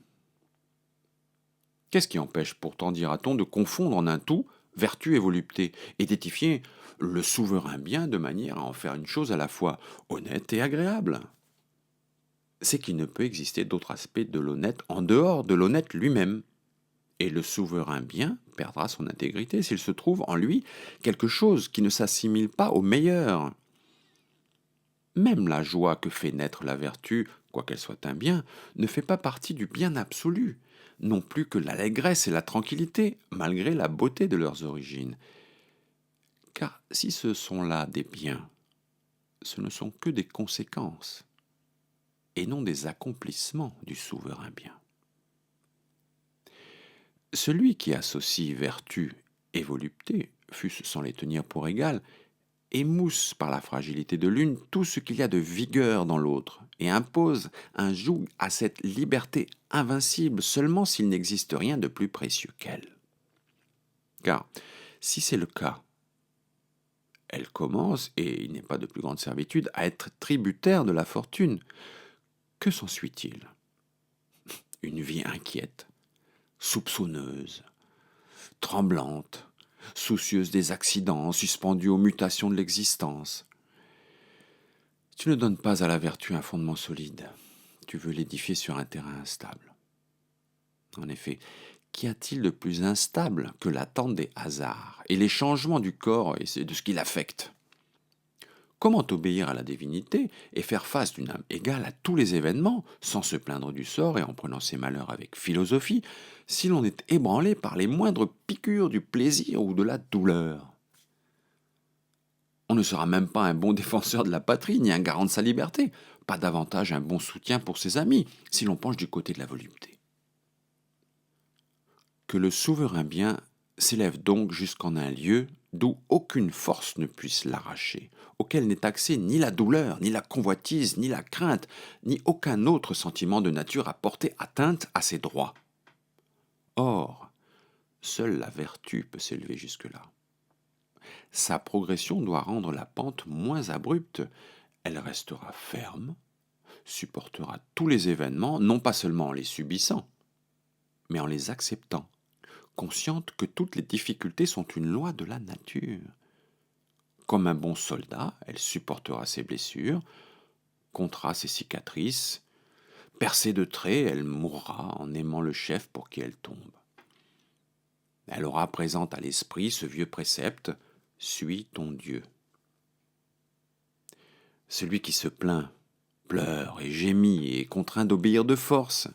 Qu'est-ce qui empêche pourtant, dira-t-on, de confondre en un tout vertu et volupté, et d'édifier le souverain bien de manière à en faire une chose à la fois honnête et agréable? C'est qu'il ne peut exister d'autre aspect de l'honnête en dehors de l'honnête lui-même. Et le souverain bien perdra son intégrité s'il se trouve en lui quelque chose qui ne s'assimile pas au meilleur. Même la joie que fait naître la vertu, quoiqu'elle soit un bien, ne fait pas partie du bien absolu, non plus que l'allégresse et la tranquillité, malgré la beauté de leurs origines. Car si ce sont là des biens, ce ne sont que des conséquences, et non des accomplissements du souverain bien. Celui qui associe vertu et volupté, fût-ce sans les tenir pour égales, émousse par la fragilité de l'une tout ce qu'il y a de vigueur dans l'autre, et impose un joug à cette liberté invincible seulement s'il n'existe rien de plus précieux qu'elle. Car, si c'est le cas, elle commence, et il n'est pas de plus grande servitude, à être tributaire de la fortune. Que s'ensuit-il? Une vie inquiète, soupçonneuse, tremblante, soucieuse des accidents, suspendue aux mutations de l'existence. Tu ne donnes pas à la vertu un fondement solide, tu veux l'édifier sur un terrain instable. En effet, qu'y a-t-il de plus instable que l'attente des hasards et les changements du corps et de ce qui l'affecte? Comment obéir à la divinité et faire face d'une âme égale à tous les événements, sans se plaindre du sort et en prenant ses malheurs avec philosophie, si l'on est ébranlé par les moindres piqûres du plaisir ou de la douleur? On ne sera même pas un bon défenseur de la patrie, ni un garant de sa liberté, pas davantage un bon soutien pour ses amis, si l'on penche du côté de la volupté. Que le souverain bien s'élève donc jusqu'en un lieu d'où aucune force ne puisse l'arracher, auquel n'est accès ni la douleur, ni la convoitise, ni la crainte, ni aucun autre sentiment de nature à porter atteinte à ses droits. Or, seule la vertu peut s'élever jusque-là. Sa progression doit rendre la pente moins abrupte. Elle restera ferme, supportera tous les événements, non pas seulement en les subissant, mais en les acceptant, consciente que toutes les difficultés sont une loi de la nature. Comme un bon soldat, elle supportera ses blessures, comptera ses cicatrices, percée de traits, elle mourra en aimant le chef pour qui elle tombe. Elle aura présente à l'esprit ce vieux précepte: suis ton Dieu. Celui qui se plaint, pleure et gémit et est contraint d'obéir de force,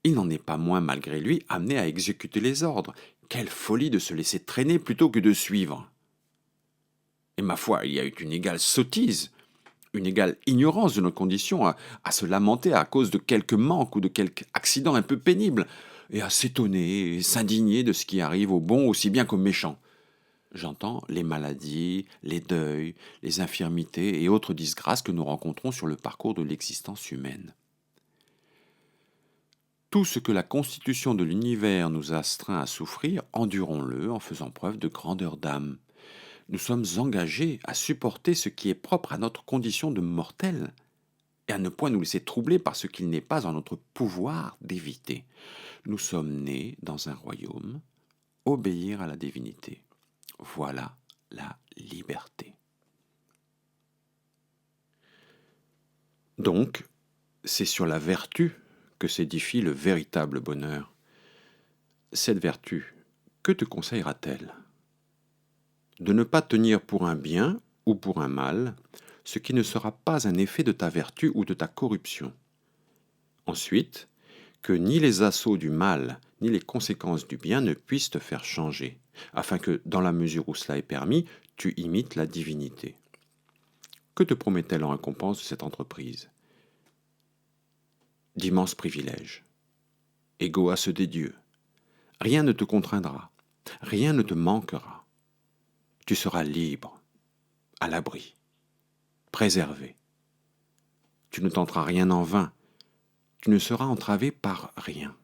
il n'en est pas moins malgré lui amené à exécuter les ordres. Quelle folie de se laisser traîner plutôt que de suivre! Et ma foi, il y a eu une égale sottise, une égale ignorance de nos conditions à se lamenter à cause de quelque manque ou de quelque accident un peu pénible, et à s'étonner et s'indigner de ce qui arrive aux bons aussi bien qu'aux méchants. J'entends les maladies, les deuils, les infirmités et autres disgrâces que nous rencontrons sur le parcours de l'existence humaine. Tout ce que la constitution de l'univers nous astreint à souffrir, endurons-le en faisant preuve de grandeur d'âme. Nous sommes engagés à supporter ce qui est propre à notre condition de mortels et à ne point nous laisser troubler par ce qu'il n'est pas en notre pouvoir d'éviter. Nous sommes nés dans un royaume, obéir à la divinité. Voilà la liberté. Donc, c'est sur la vertu que s'édifie le véritable bonheur. Cette vertu, que te conseillera-t-elle? De ne pas tenir pour un bien ou pour un mal ce qui ne sera pas un effet de ta vertu ou de ta corruption. Ensuite, que ni les assauts du mal ni les conséquences du bien ne puissent te faire changer, afin que, dans la mesure où cela est permis, tu imites la divinité. Que te promet-elle en récompense de cette entreprise? D'immenses privilèges, égaux à ceux des dieux. Rien ne te contraindra, rien ne te manquera. Tu seras libre, à l'abri, préservé. Tu ne tenteras rien en vain, tu ne seras entravé par rien.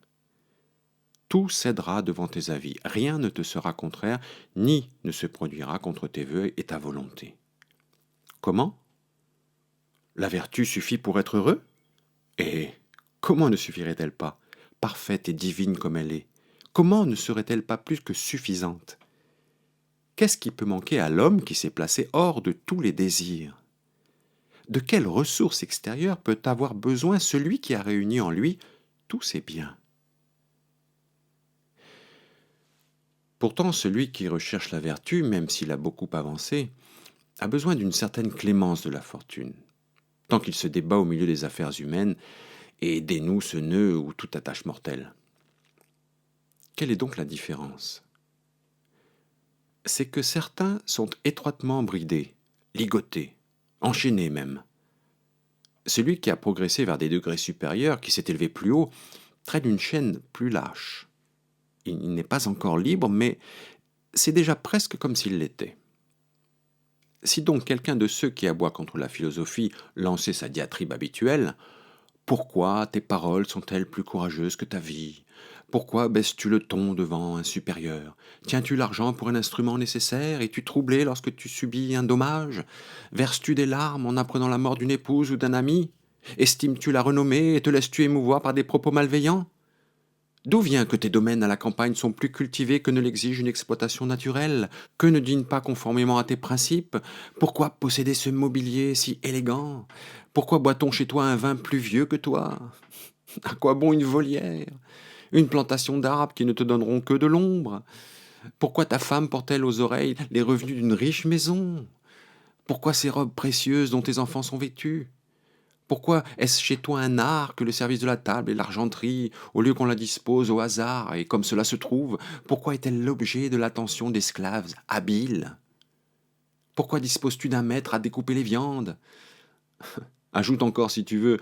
Tout cédera devant tes avis, rien ne te sera contraire, ni ne se produira contre tes vœux et ta volonté. Comment? La vertu suffit pour être heureux? Et comment ne suffirait-elle pas, parfaite et divine comme elle est? Comment ne serait-elle pas plus que suffisante? Qu'est-ce qui peut manquer à l'homme qui s'est placé hors de tous les désirs? De quelles ressources extérieures peut avoir besoin celui qui a réuni en lui tous ses biens? Pourtant, celui qui recherche la vertu, même s'il a beaucoup avancé, a besoin d'une certaine clémence de la fortune, tant qu'il se débat au milieu des affaires humaines et dénoue ce nœud ou toute attache mortelle. Quelle est donc la différence? C'est que certains sont étroitement bridés, ligotés, enchaînés même. Celui qui a progressé vers des degrés supérieurs, qui s'est élevé plus haut, traîne une chaîne plus lâche. Il n'est pas encore libre, mais c'est déjà presque comme s'il l'était. Si donc quelqu'un de ceux qui aboient contre la philosophie lançait sa diatribe habituelle: pourquoi tes paroles sont-elles plus courageuses que ta vie? Pourquoi baisses-tu le ton devant un supérieur? Tiens-tu l'argent pour un instrument nécessaire? Es-tu troublé lorsque tu subis un dommage? Verses-tu des larmes en apprenant la mort d'une épouse ou d'un ami? Estimes-tu la renommée et te laisses-tu émouvoir par des propos malveillants? D'où vient que tes domaines à la campagne sont plus cultivés que ne l'exige une exploitation naturelle, que ne dînent pas conformément à tes principes? Pourquoi posséder ce mobilier si élégant? Pourquoi boit-on chez toi un vin plus vieux que toi? À quoi bon une volière? Une plantation d'arbres qui ne te donneront que de l'ombre? Pourquoi ta femme porte-t-elle aux oreilles les revenus d'une riche maison? Pourquoi ces robes précieuses dont tes enfants sont vêtus? Pourquoi est-ce chez toi un art que le service de la table et l'argenterie, au lieu qu'on la dispose au hasard et comme cela se trouve? Pourquoi est-elle l'objet de l'attention d'esclaves habiles? Pourquoi disposes-tu d'un maître à découper les viandes? Ajoute encore si tu veux,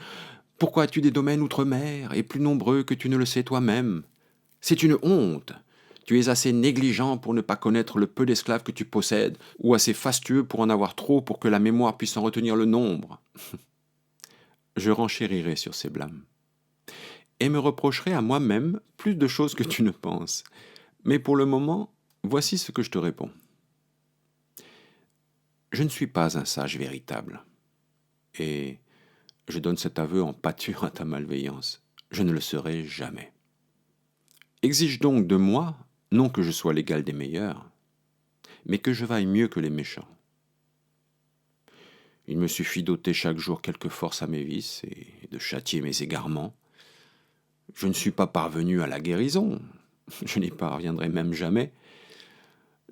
pourquoi as-tu des domaines outre-mer et plus nombreux que tu ne le sais toi-même? C'est une honte. Tu es assez négligent pour ne pas connaître le peu d'esclaves que tu possèdes, ou assez fastueux pour en avoir trop pour que la mémoire puisse en retenir le nombre. Je renchérirai sur ces blâmes, et me reprocherai à moi-même plus de choses que tu ne penses. Mais pour le moment, voici ce que je te réponds. Je ne suis pas un sage véritable, et je donne cet aveu en pâture à ta malveillance. Je ne le serai jamais. Exige donc de moi, non que je sois l'égal des meilleurs, mais que je vaille mieux que les méchants. Il me suffit d'ôter chaque jour quelque force à mes vices et de châtier mes égarements. Je ne suis pas parvenu à la guérison, je n'y parviendrai même jamais.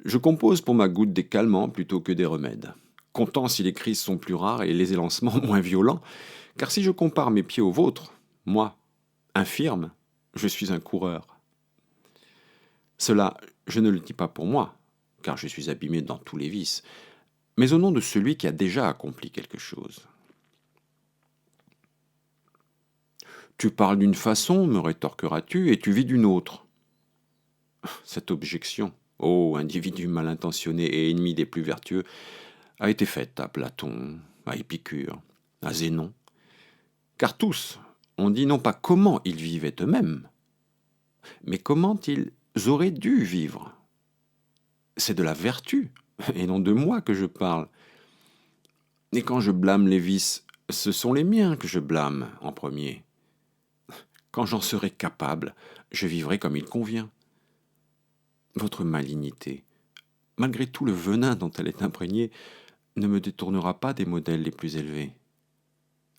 Je compose pour ma goutte des calmants plutôt que des remèdes, content si les crises sont plus rares et les élancements moins violents, car si je compare mes pieds aux vôtres, moi, infirme, je suis un coureur. Cela, je ne le dis pas pour moi, car je suis abîmé dans tous les vices, mais au nom de celui qui a déjà accompli quelque chose. Tu parles d'une façon, me rétorqueras-tu, et tu vis d'une autre. Cette objection, ô individu mal intentionné et ennemi des plus vertueux, a été faite à Platon, à Épicure, à Zénon, car tous ont dit non pas comment ils vivaient eux-mêmes, mais comment ils auraient dû vivre. C'est de la vertu, et non de moi que je parle. Et quand je blâme les vices, ce sont les miens que je blâme en premier. Quand j'en serai capable, je vivrai comme il convient. Votre malignité, malgré tout le venin dont elle est imprégnée, ne me détournera pas des modèles les plus élevés.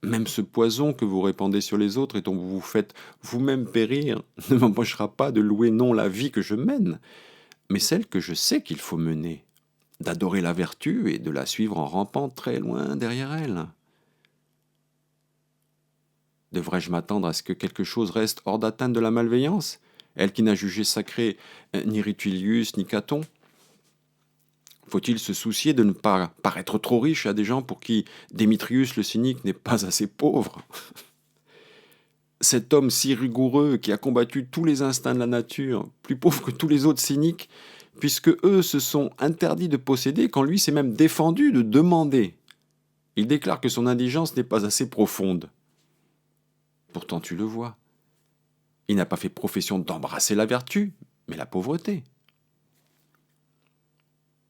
Même ce poison que vous répandez sur les autres et dont vous vous faites vous-même périr ne m'empêchera pas de louer non la vie que je mène, mais celle que je sais qu'il faut mener, d'adorer la vertu et de la suivre en rampant très loin derrière elle. Devrais-je m'attendre à ce que quelque chose reste hors d'atteinte de la malveillance, elle qui n'a jugé sacré ni Rutilius ni Caton? Faut-il se soucier de ne pas paraître trop riche à des gens pour qui Démétrius le cynique n'est pas assez pauvre? Cet homme si rigoureux qui a combattu tous les instincts de la nature, plus pauvre que tous les autres cyniques, puisque eux se sont interdits de posséder quand lui s'est même défendu de demander. Il déclare que son indigence n'est pas assez profonde. Pourtant tu le vois. Il n'a pas fait profession d'embrasser la vertu, mais la pauvreté.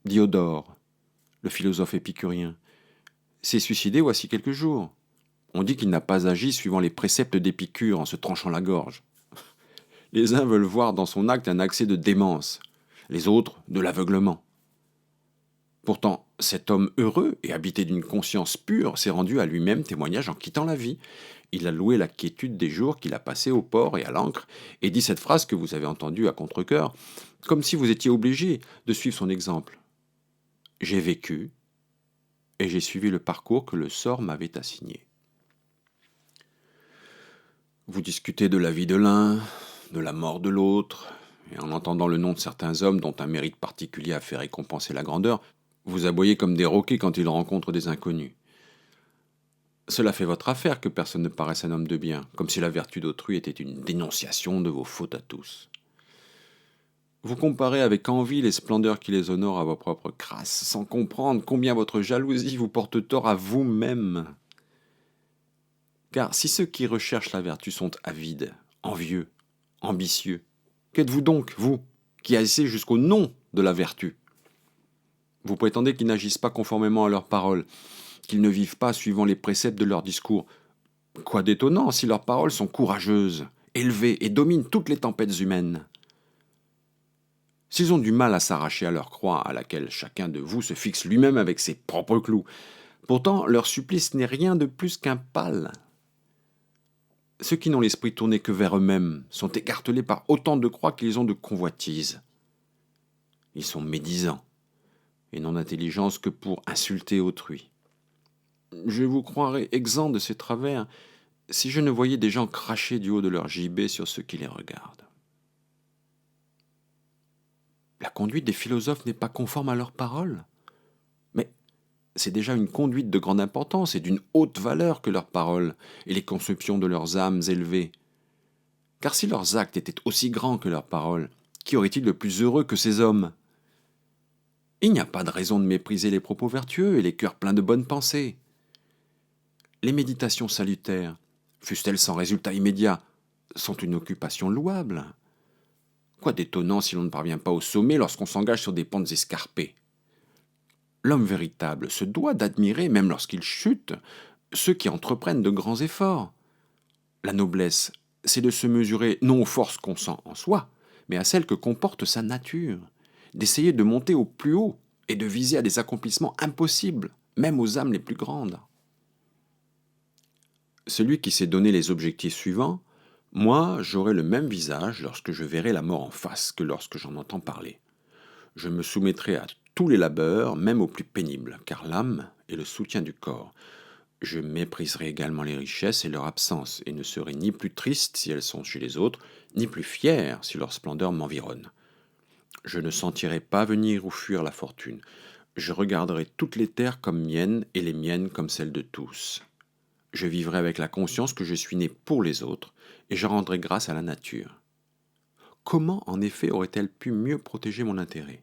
Diodore, le philosophe épicurien, s'est suicidé voici quelques jours. On dit qu'il n'a pas agi suivant les préceptes d'Épicure en se tranchant la gorge. Les uns veulent voir dans son acte un accès de démence, les autres de l'aveuglement. Pourtant, cet homme heureux et habité d'une conscience pure s'est rendu à lui-même témoignage en quittant la vie. Il a loué la quiétude des jours qu'il a passés au port et à l'ancre, et dit cette phrase que vous avez entendue à contre-cœur, comme si vous étiez obligé de suivre son exemple. J'ai vécu, et j'ai suivi le parcours que le sort m'avait assigné. Vous discutez de la vie de l'un, de la mort de l'autre, et en entendant le nom de certains hommes dont un mérite particulier a fait récompenser la grandeur, vous aboyez comme des roquets quand ils rencontrent des inconnus. Cela fait votre affaire que personne ne paraisse un homme de bien, comme si la vertu d'autrui était une dénonciation de vos fautes à tous. Vous comparez avec envie les splendeurs qui les honorent à vos propres crasses, sans comprendre combien votre jalousie vous porte tort à vous-même. Car si ceux qui recherchent la vertu sont avides, envieux, ambitieux, qu'êtes-vous donc, vous, qui agissez jusqu'au nom de la vertu? Vous prétendez qu'ils n'agissent pas conformément à leurs paroles, qu'ils ne vivent pas suivant les préceptes de leur discours. Quoi d'étonnant si leurs paroles sont courageuses, élevées et dominent toutes les tempêtes humaines? S'ils ont du mal à s'arracher à leur croix à laquelle chacun de vous se fixe lui-même avec ses propres clous, pourtant leur supplice n'est rien de plus qu'un pal. Ceux qui n'ont l'esprit tourné que vers eux-mêmes sont écartelés par autant de croix qu'ils ont de convoitises. Ils sont médisants et n'ont d'intelligence que pour insulter autrui. Je vous croirais exempt de ces travers si je ne voyais des gens cracher du haut de leur gibet sur ceux qui les regardent. La conduite des philosophes n'est pas conforme à leurs paroles, mais c'est déjà une conduite de grande importance et d'une haute valeur que leurs paroles et les conceptions de leurs âmes élevées. Car si leurs actes étaient aussi grands que leurs paroles, qui aurait-il de plus heureux que ces hommes ? Il n'y a pas de raison de mépriser les propos vertueux et les cœurs pleins de bonnes pensées. Les méditations salutaires, fussent-elles sans résultat immédiat, sont une occupation louable. Quoi d'étonnant si l'on ne parvient pas au sommet lorsqu'on s'engage sur des pentes escarpées ? L'homme véritable se doit d'admirer, même lorsqu'il chute, ceux qui entreprennent de grands efforts. La noblesse, c'est de se mesurer non aux forces qu'on sent en soi, mais à celles que comporte sa nature, d'essayer de monter au plus haut et de viser à des accomplissements impossibles, même aux âmes les plus grandes. Celui qui s'est donné les objectifs suivants, moi, j'aurai le même visage lorsque je verrai la mort en face que lorsque j'en entends parler. Je me soumettrai à tous les labeurs, même aux plus pénibles, car l'âme est le soutien du corps. Je mépriserai également les richesses et leur absence, et ne serai ni plus triste si elles sont chez les autres, ni plus fier si leur splendeur m'environne. Je ne sentirai pas venir ou fuir la fortune. Je regarderai toutes les terres comme miennes et les miennes comme celles de tous. Je vivrai avec la conscience que je suis né pour les autres, et je rendrai grâce à la nature. Comment, en effet, aurait-elle pu mieux protéger mon intérêt ?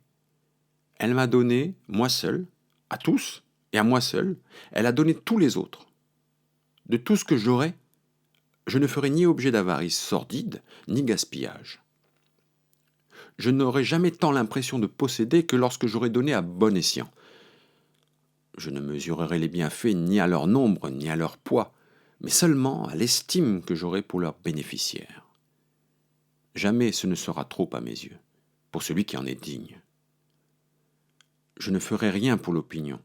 Elle m'a donné, moi seul, à tous, et à moi seul, elle a donné tous les autres. De tout ce que j'aurai, je ne ferai ni objet d'avarice sordide, ni gaspillage. Je n'aurai jamais tant l'impression de posséder que lorsque j'aurai donné à bon escient. Je ne mesurerai les bienfaits ni à leur nombre, ni à leur poids, mais seulement à l'estime que j'aurai pour leurs bénéficiaires. Jamais ce ne sera trop à mes yeux, pour celui qui en est digne. Je ne ferai rien pour l'opinion,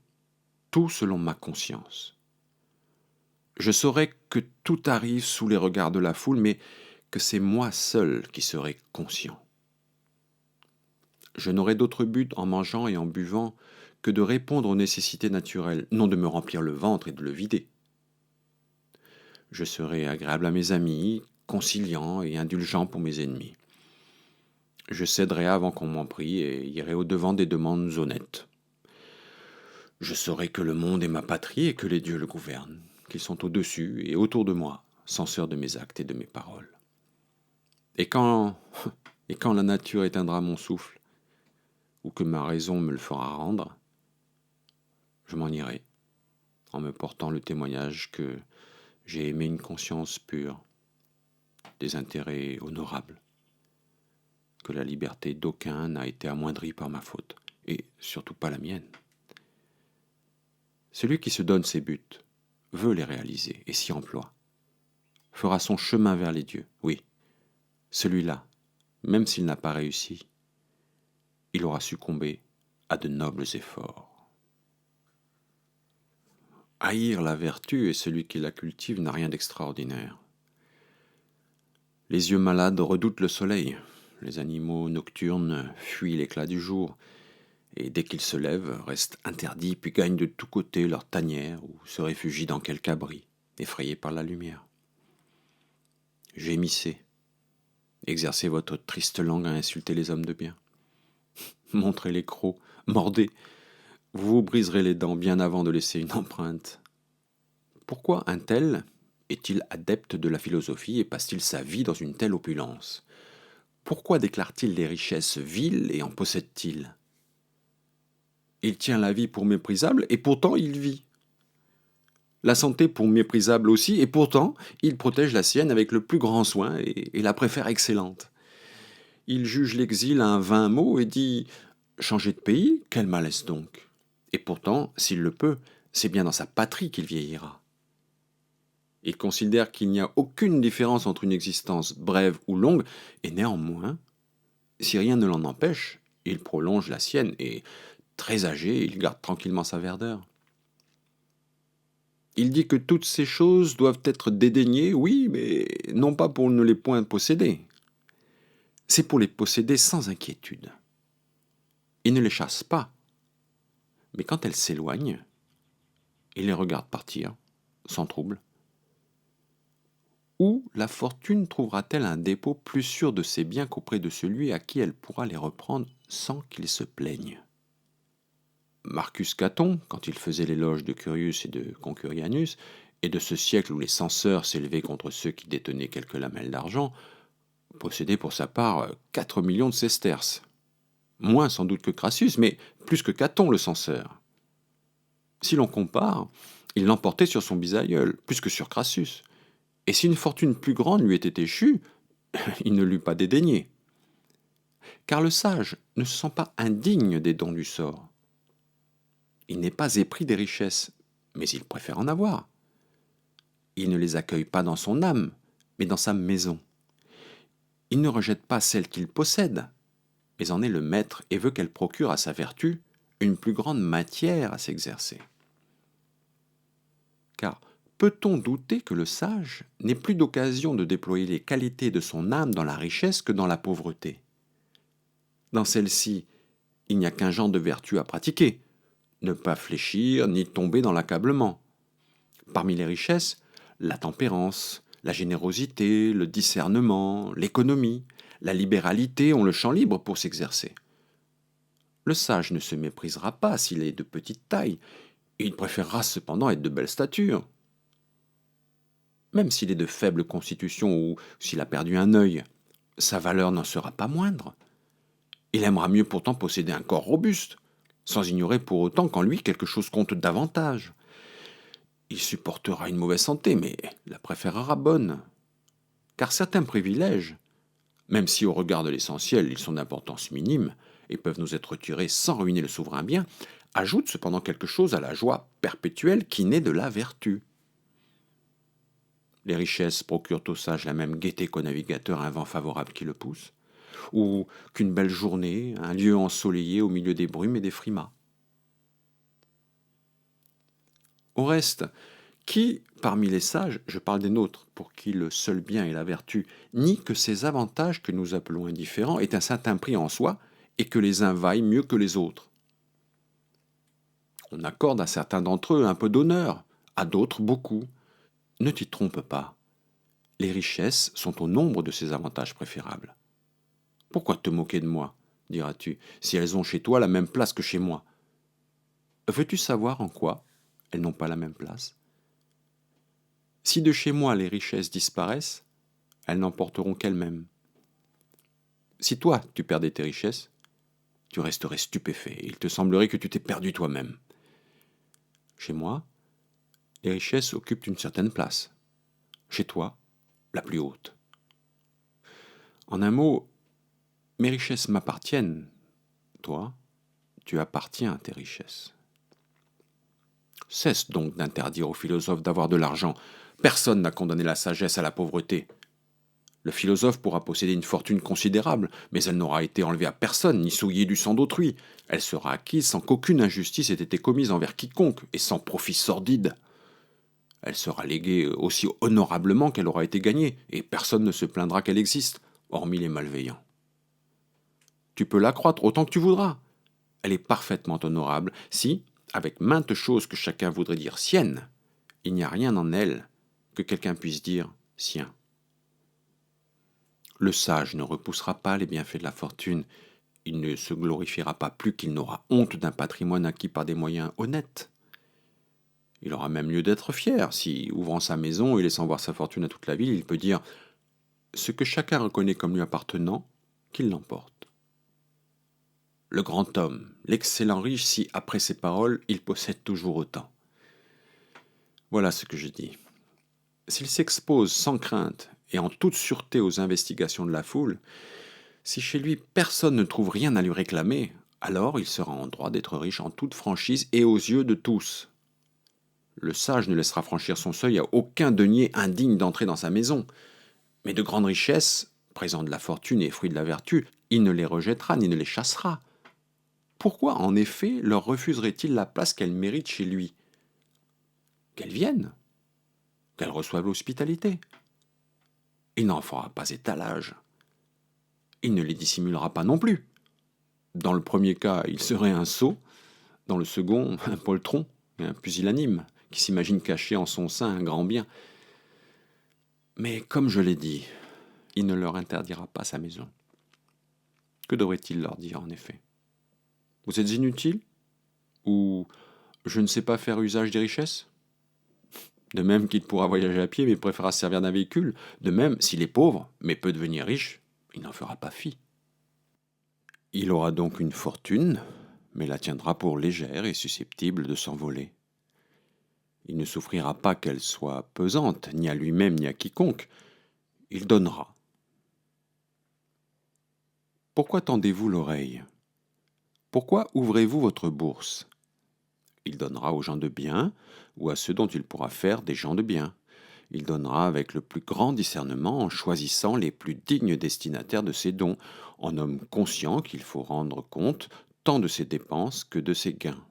tout selon ma conscience. Je saurai que tout arrive sous les regards de la foule, mais que c'est moi seul qui serai conscient. Je n'aurai d'autre but en mangeant et en buvant que de répondre aux nécessités naturelles, non de me remplir le ventre et de le vider. Je serai agréable à mes amis, conciliant et indulgent pour mes ennemis. Je céderai avant qu'on m'en prie et irai au-devant des demandes honnêtes. Je saurai que le monde est ma patrie et que les dieux le gouvernent, qu'ils sont au-dessus et autour de moi, censeurs de mes actes et de mes paroles. Et quand la nature éteindra mon souffle, ou que ma raison me le fera rendre, je m'en irai, en me portant le témoignage que j'ai aimé une conscience pure, des intérêts honorables, que la liberté d'aucun n'a été amoindrie par ma faute, et surtout pas la mienne. Celui qui se donne ses buts, veut les réaliser et s'y emploie, fera son chemin vers les dieux, oui, celui-là, même s'il n'a pas réussi, il aura succombé à de nobles efforts. Haïr la vertu et celui qui la cultive n'a rien d'extraordinaire. Les yeux malades redoutent le soleil, les animaux nocturnes fuient l'éclat du jour, et dès qu'ils se lèvent, restent interdits puis gagnent de tous côtés leur tanière ou se réfugient dans quelque abri, effrayés par la lumière. Gémissez, exercez votre triste langue à insulter les hommes de bien. Montrez les crocs, mordez, vous vous briserez les dents bien avant de laisser une empreinte. Pourquoi un tel est-il adepte de la philosophie et passe-t-il sa vie dans une telle opulence ? Pourquoi déclare-t-il les richesses viles et en possède-t-il ? Il tient la vie pour méprisable et pourtant il vit. La santé pour méprisable aussi et pourtant il protège la sienne avec le plus grand soin et la préfère excellente. Il juge l'exil un vain mot et dit « Changer de pays, quel malaise donc ?» Et pourtant, s'il le peut, c'est bien dans sa patrie qu'il vieillira. Il considère qu'il n'y a aucune différence entre une existence brève ou longue, et néanmoins, si rien ne l'en empêche, il prolonge la sienne et, très âgé, il garde tranquillement sa verdeur. Il dit que toutes ces choses doivent être dédaignées, oui, mais non pas pour ne les point posséder. C'est pour les posséder sans inquiétude. Il ne les chasse pas, mais quand elles s'éloignent, il les regarde partir, sans trouble. Où la fortune trouvera-t-elle un dépôt plus sûr de ses biens qu'auprès de celui à qui elle pourra les reprendre sans qu'il se plaigne? Marcus Caton, quand il faisait l'éloge de Curius et de Concurianus, et de ce siècle où les censeurs s'élevaient contre ceux qui détenaient quelques lamelles d'argent, possédait pour sa part 4 millions de sesterces. Moins sans doute que Crassus, mais plus que Caton le censeur. Si l'on compare, il l'emportait sur son bisaïeul, plus que sur Crassus. Et si une fortune plus grande lui était échue, il ne l'eût pas dédaigné. Car le sage ne se sent pas indigne des dons du sort. Il n'est pas épris des richesses, mais il préfère en avoir. Il ne les accueille pas dans son âme, mais dans sa maison. Il ne rejette pas celles qu'il possède, mais en est le maître et veut qu'elle procure à sa vertu une plus grande matière à s'exercer. Car peut-on douter que le sage n'ait plus d'occasion de déployer les qualités de son âme dans la richesse que dans la pauvreté? Dans celle-ci, il n'y a qu'un genre de vertu à pratiquer, ne pas fléchir ni tomber dans l'accablement. Parmi les richesses, la tempérance, la générosité, le discernement, l'économie, la libéralité ont le champ libre pour s'exercer. Le sage ne se méprisera pas s'il est de petite taille, il préférera cependant être de belle stature. Même s'il est de faible constitution ou s'il a perdu un œil, sa valeur n'en sera pas moindre. Il aimera mieux pourtant posséder un corps robuste, sans ignorer pour autant qu'en lui quelque chose compte davantage. Il supportera une mauvaise santé, mais la préférera bonne. Car certains privilèges, même si au regard de l'essentiel ils sont d'importance minime et peuvent nous être retirés sans ruiner le souverain bien, ajoutent cependant quelque chose à la joie perpétuelle qui naît de la vertu. Les richesses procurent au sage la même gaieté qu'au navigateur un vent favorable qui le pousse, ou qu'une belle journée, un lieu ensoleillé au milieu des brumes et des frimas. Au reste, qui, parmi les sages, je parle des nôtres, pour qui le seul bien est la vertu, nie que ces avantages que nous appelons indifférents aient un certain prix en soi, et que les uns vaillent mieux que les autres? On accorde à certains d'entre eux un peu d'honneur, à d'autres beaucoup. Ne t'y trompe pas. Les richesses sont au nombre de ces avantages préférables. Pourquoi te moquer de moi, diras-tu, si elles ont chez toi la même place que chez moi? Veux-tu savoir en quoi elles n'ont pas la même place? Si de chez moi les richesses disparaissent, elles n'emporteront qu'elles-mêmes. Si toi tu perdais tes richesses, tu resterais stupéfait et il te semblerait que tu t'es perdu toi-même. Chez moi, les richesses occupent une certaine place. Chez toi, la plus haute. En un mot, mes richesses m'appartiennent. Toi, tu appartiens à tes richesses. Cesse donc d'interdire aux philosophes d'avoir de l'argent. Personne n'a condamné la sagesse à la pauvreté. Le philosophe pourra posséder une fortune considérable, mais elle n'aura été enlevée à personne, ni souillée du sang d'autrui. Elle sera acquise sans qu'aucune injustice ait été commise envers quiconque, et sans profit sordide. Elle sera léguée aussi honorablement qu'elle aura été gagnée, et personne ne se plaindra qu'elle existe, hormis les malveillants. Tu peux l'accroître autant que tu voudras. Elle est parfaitement honorable si, avec maintes choses que chacun voudrait dire siennes, il n'y a rien en elle que quelqu'un puisse dire sien. Le sage ne repoussera pas les bienfaits de la fortune, il ne se glorifiera pas plus qu'il n'aura honte d'un patrimoine acquis par des moyens honnêtes. Il aura même lieu d'être fier si, ouvrant sa maison et laissant voir sa fortune à toute la ville, il peut dire ce que chacun reconnaît comme lui appartenant, qu'il l'emporte. Le grand homme, l'excellent riche, si, après ses paroles, il possède toujours autant. Voilà ce que je dis. S'il s'expose sans crainte et en toute sûreté aux investigations de la foule, si chez lui personne ne trouve rien à lui réclamer, alors il sera en droit d'être riche en toute franchise et aux yeux de tous. Le sage ne laissera franchir son seuil à aucun denier indigne d'entrer dans sa maison. Mais de grandes richesses, présents de la fortune et fruits de la vertu, il ne les rejettera ni ne les chassera. Pourquoi, en effet, leur refuserait-il la place qu'elles méritent chez lui? qu'elles viennent, qu'elles reçoivent l'hospitalité. Il n'en fera pas étalage. Il ne les dissimulera pas non plus. Dans le premier cas, il serait un sot, dans le second, un poltron et un pusillanime qui s'imagine cacher en son sein un grand bien. Mais comme je l'ai dit, il ne leur interdira pas sa maison. Que devrait-il leur dire en effet? Vous êtes inutiles? Ou je ne sais pas faire usage des richesses? De même qu'il pourra voyager à pied mais préférera se servir d'un véhicule. De même, s'il est pauvre mais peut devenir riche, il n'en fera pas fi. Il aura donc une fortune, mais la tiendra pour légère et susceptible de s'envoler. Il ne souffrira pas qu'elle soit pesante, ni à lui-même ni à quiconque. Il donnera. Pourquoi tendez-vous l'oreille? Pourquoi ouvrez-vous votre bourse? Il donnera aux gens de bien, ou à ceux dont il pourra faire des gens de bien. Il donnera avec le plus grand discernement en choisissant les plus dignes destinataires de ses dons, en homme conscient qu'il faut rendre compte tant de ses dépenses que de ses gains.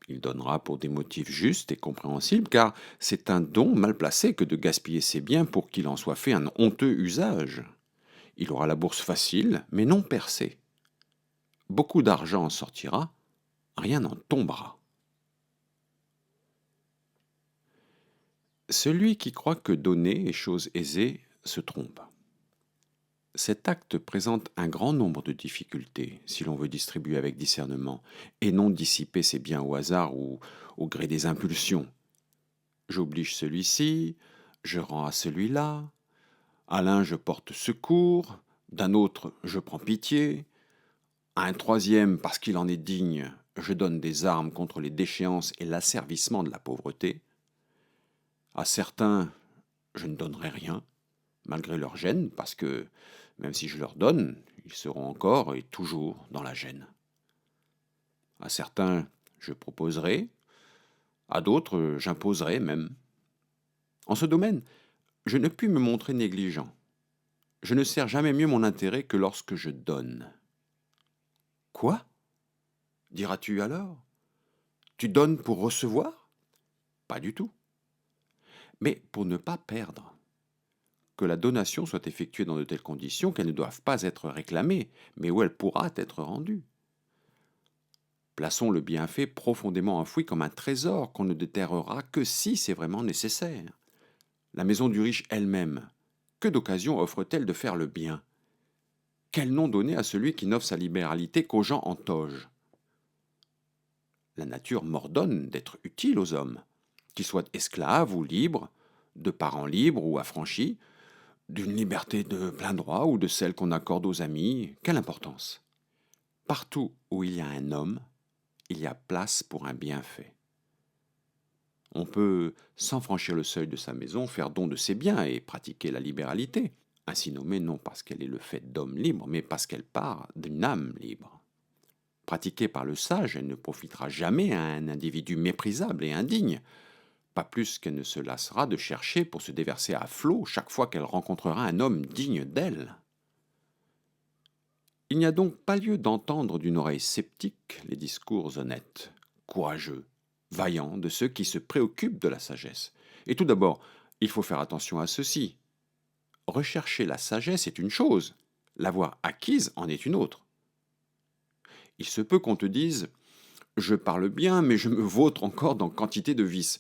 Il donnera pour des motifs justes et compréhensibles, car c'est un don mal placé que de gaspiller ses biens pour qu'il en soit fait un honteux usage. Il aura la bourse facile, mais non percée. Beaucoup d'argent en sortira, rien n'en tombera. Celui qui croit que donner est chose aisée se trompe. Cet acte présente un grand nombre de difficultés si l'on veut distribuer avec discernement et non dissiper ses biens au hasard ou au gré des impulsions. J'oblige celui-ci, je rends à celui-là, à l'un je porte secours, d'un autre je prends pitié, à un troisième parce qu'il en est digne, je donne des armes contre les déchéances et l'asservissement de la pauvreté. À certains, je ne donnerai rien, malgré leur gêne, parce que, même si je leur donne, ils seront encore et toujours dans la gêne. À certains, je proposerai, à d'autres, j'imposerai même. En ce domaine, je ne puis me montrer négligent. Je ne sers jamais mieux mon intérêt que lorsque je donne. Quoi? Diras-tu alors? Tu donnes pour recevoir? Pas du tout. Mais pour ne pas perdre. Que la donation soit effectuée dans de telles conditions qu'elles ne doivent pas être réclamées, mais où elle pourra être rendue. Plaçons le bienfait profondément enfoui comme un trésor qu'on ne déterrera que si c'est vraiment nécessaire. La maison du riche elle-même, que d'occasions offre-t-elle de faire le bien? Quel nom donner à celui qui n'offre sa libéralité qu'aux gens en toge? La nature m'ordonne d'être utile aux hommes, qu'ils soient esclaves ou libres, de parents libres ou affranchis, d'une liberté de plein droit ou de celle qu'on accorde aux amis, quelle importance? Partout où il y a un homme, il y a place pour un bienfait. On peut, sans franchir le seuil de sa maison, faire don de ses biens et pratiquer la libéralité, ainsi nommée non parce qu'elle est le fait d'hommes libres, mais parce qu'elle part d'une âme libre. Pratiquée par le sage, elle ne profitera jamais à un individu méprisable et indigne, pas plus qu'elle ne se lassera de chercher pour se déverser à flot chaque fois qu'elle rencontrera un homme digne d'elle. Il n'y a donc pas lieu d'entendre d'une oreille sceptique les discours honnêtes, courageux, vaillants de ceux qui se préoccupent de la sagesse. Et tout d'abord, il faut faire attention à ceci. Rechercher la sagesse est une chose, l'avoir acquise en est une autre. Il se peut qu'on te dise « Je parle bien, mais je me vautre encore dans quantité de vices.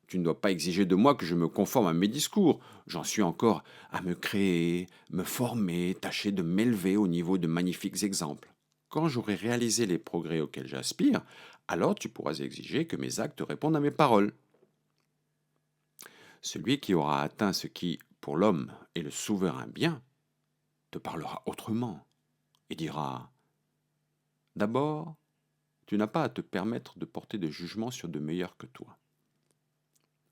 Tu ne dois pas exiger de moi que je me conforme à mes discours. J'en suis encore à me créer, me former, tâcher de m'élever au niveau de magnifiques exemples. Quand j'aurai réalisé les progrès auxquels j'aspire, alors tu pourras exiger que mes actes répondent à mes paroles. Celui qui aura atteint ce qui, pour l'homme, est le souverain bien, te parlera autrement et dira « D'abord, tu n'as pas à te permettre de porter de jugement sur de meilleurs que toi.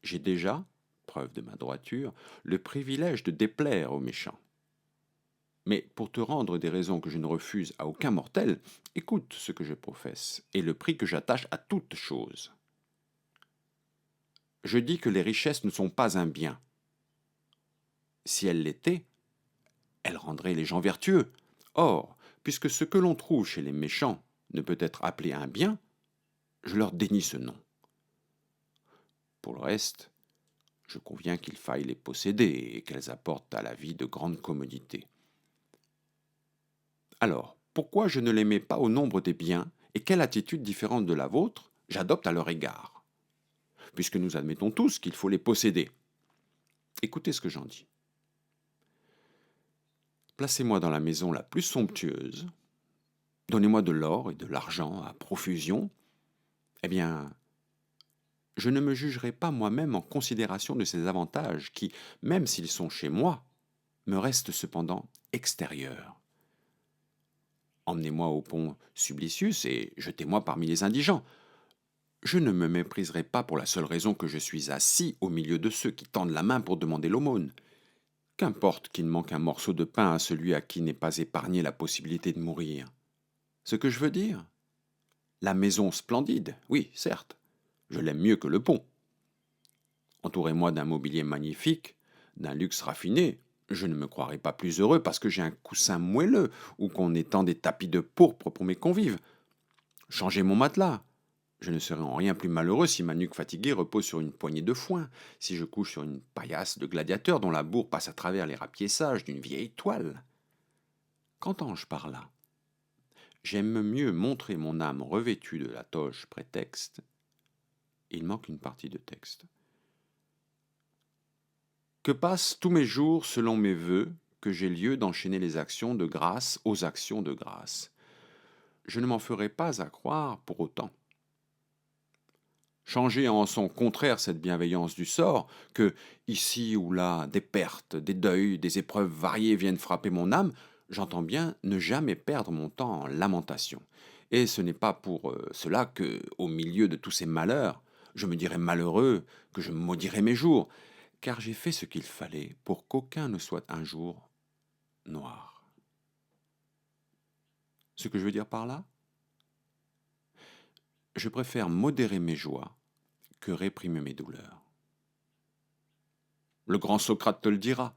J'ai déjà, preuve de ma droiture, le privilège de déplaire aux méchants. Mais pour te rendre des raisons que je ne refuse à aucun mortel, écoute ce que je professe et le prix que j'attache à toute chose. Je dis que les richesses ne sont pas un bien. Si elles l'étaient, elles rendraient les gens vertueux. Or, puisque ce que l'on trouve chez les méchants ne peut être appelé un bien, je leur dénie ce nom. Pour le reste, je conviens qu'il faille les posséder et qu'elles apportent à la vie de grandes commodités. Alors, pourquoi je ne les mets pas au nombre des biens et quelle attitude différente de la vôtre j'adopte à leur égard, puisque nous admettons tous qu'il faut les posséder. Écoutez ce que j'en dis. Placez-moi dans la maison la plus somptueuse, donnez-moi de l'or et de l'argent à profusion, eh bien, je ne me jugerai pas moi-même en considération de ces avantages qui, même s'ils sont chez moi, me restent cependant extérieurs. Emmenez-moi au pont Sublicius et jetez-moi parmi les indigents. Je ne me mépriserai pas pour la seule raison que je suis assis au milieu de ceux qui tendent la main pour demander l'aumône. Qu'importe qu'il manque un morceau de pain à celui à qui n'est pas épargnée la possibilité de mourir. Ce que je veux dire, la maison splendide, oui, certes, je l'aime mieux que le pont. Entourez-moi d'un mobilier magnifique, d'un luxe raffiné, je ne me croirai pas plus heureux parce que j'ai un coussin moelleux ou qu'on étend des tapis de pourpre pour mes convives. Changez mon matelas. Je ne serai en rien plus malheureux si ma nuque fatiguée repose sur une poignée de foin, si je couche sur une paillasse de gladiateur dont la bourre passe à travers les rapiessages d'une vieille toile. Qu'entends-je par là? J'aime mieux montrer mon âme revêtue de la toge prétexte. Il manque une partie de texte. Que passent tous mes jours selon mes vœux, que j'ai lieu d'enchaîner les actions de grâce aux actions de grâce. Je ne m'en ferai pas à croire pour autant. Changer en son contraire cette bienveillance du sort, que, ici ou là, des pertes, des deuils, des épreuves variées viennent frapper mon âme, j'entends bien ne jamais perdre mon temps en lamentation. Et ce n'est pas pour cela que, au milieu de tous ces malheurs, je me dirai malheureux, que je maudirai mes jours, car j'ai fait ce qu'il fallait pour qu'aucun ne soit un jour noir. Ce que je veux dire par là? Je préfère modérer mes joies que réprimer mes douleurs. Le grand Socrate te le dira.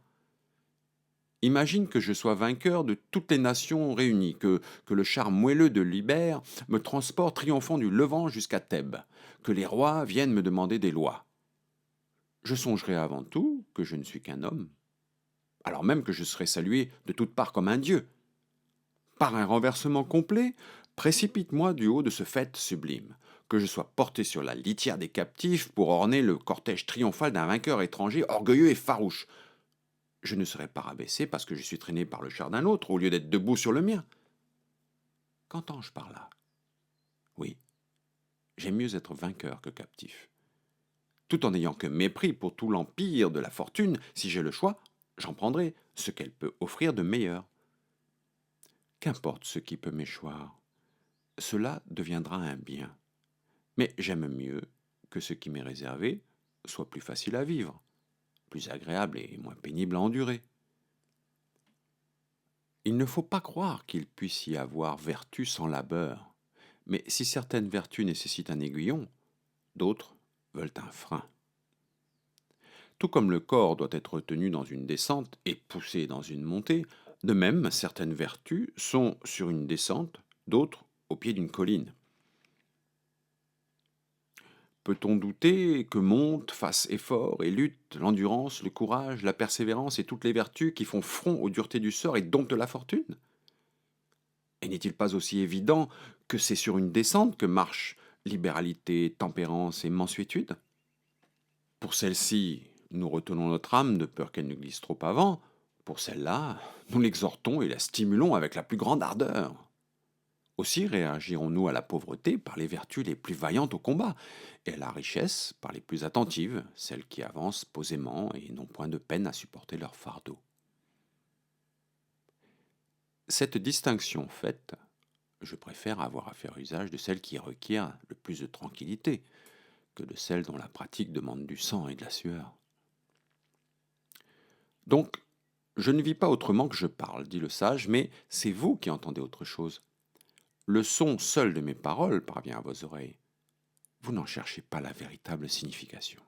Imagine que je sois vainqueur de toutes les nations réunies, que le char moelleux de Libère me transporte triomphant du Levant jusqu'à Thèbes, que les rois viennent me demander des lois. Je songerai avant tout que je ne suis qu'un homme, alors même que je serai salué de toutes parts comme un dieu. Par un renversement complet, précipite-moi du haut de ce faîte sublime, que je sois porté sur la litière des captifs pour orner le cortège triomphal d'un vainqueur étranger orgueilleux et farouche. Je ne serai pas rabaissé parce que je suis traîné par le char d'un autre au lieu d'être debout sur le mien. Qu'entends-je par là? Oui, j'aime mieux être vainqueur que captif. Tout en n'ayant que mépris pour tout l'empire de la fortune, si j'ai le choix, j'en prendrai ce qu'elle peut offrir de meilleur. Qu'importe ce qui peut m'échoir, cela deviendra un bien. Mais j'aime mieux que ce qui m'est réservé soit plus facile à vivre, plus agréable et moins pénible à endurer. Il ne faut pas croire qu'il puisse y avoir vertu sans labeur, mais si certaines vertus nécessitent un aiguillon, d'autres veulent un frein. Tout comme le corps doit être tenu dans une descente et poussé dans une montée, de même certaines vertus sont sur une descente, d'autres au pied d'une colline. Peut-on douter que montent, fassent effort et luttent l'endurance, le courage, la persévérance et toutes les vertus qui font front aux duretés du sort et domptent la fortune? Et n'est-il pas aussi évident que c'est sur une descente que marchent libéralité, tempérance et mansuétude? Pour celle-ci, nous retenons notre âme de peur qu'elle ne glisse trop avant. Pour celle-là, nous l'exhortons et la stimulons avec la plus grande ardeur. Aussi réagirons-nous à la pauvreté par les vertus les plus vaillantes au combat, et à la richesse par les plus attentives, celles qui avancent posément et n'ont point de peine à supporter leur fardeau. Cette distinction faite, je préfère avoir à faire usage de celle qui requiert le plus de tranquillité que de celle dont la pratique demande du sang et de la sueur. Donc, je ne vis pas autrement que je parle, dit le sage, mais c'est vous qui entendez autre chose. Le son seul de mes paroles parvient à vos oreilles. Vous n'en cherchez pas la véritable signification.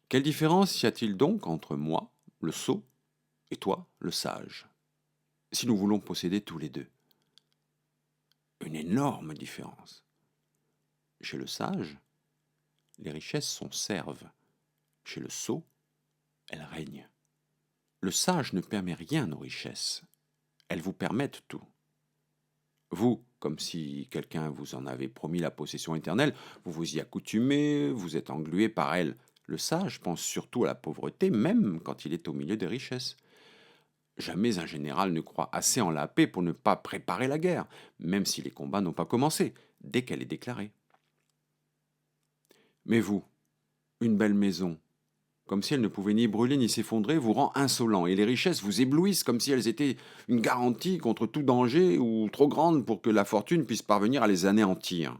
Quelle différence y a-t-il donc entre moi, le sot, et toi, le sage, si nous voulons posséder tous les deux? Une énorme différence. Chez le sage, les richesses sont serves. Chez le sot, elles règnent. Le sage ne permet rien aux richesses. Elles vous permettent tout. Vous, comme si quelqu'un vous en avait promis la possession éternelle, vous vous y accoutumez, vous êtes englué par elle. Le sage pense surtout à la pauvreté, même quand il est au milieu des richesses. Jamais un général ne croit assez en la paix pour ne pas préparer la guerre, même si les combats n'ont pas commencé, dès qu'elle est déclarée. Mais vous, une belle maison, comme si elle ne pouvait ni brûler ni s'effondrer, vous rend insolent, et les richesses vous éblouissent comme si elles étaient une garantie contre tout danger ou trop grande pour que la fortune puisse parvenir à les anéantir.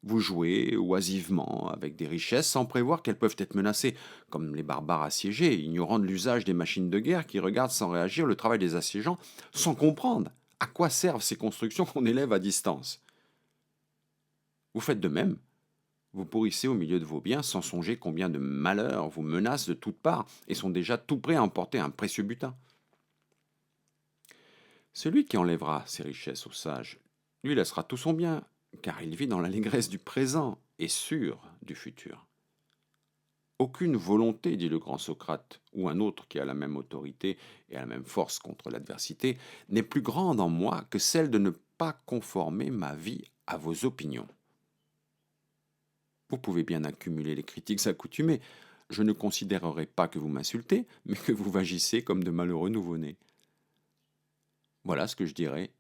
Vous jouez oisivement avec des richesses sans prévoir qu'elles peuvent être menacées, comme les barbares assiégés, ignorant de l'usage des machines de guerre qui regardent sans réagir le travail des assiégeants, sans comprendre à quoi servent ces constructions qu'on élève à distance. Vous faites de même. Vous pourrissez au milieu de vos biens sans songer combien de malheurs vous menacent de toutes parts et sont déjà tout prêts à emporter un précieux butin. Celui qui enlèvera ses richesses au sage lui laissera tout son bien, car il vit dans l'allégresse du présent et sûr du futur. Aucune volonté, dit le grand Socrate, ou un autre qui a la même autorité et a la même force contre l'adversité, n'est plus grande en moi que celle de ne pas conformer ma vie à vos opinions. Vous pouvez bien accumuler les critiques accoutumées. Je ne considérerai pas que vous m'insultez, mais que vous vagissez comme de malheureux nouveau-nés. Voilà ce que je dirai.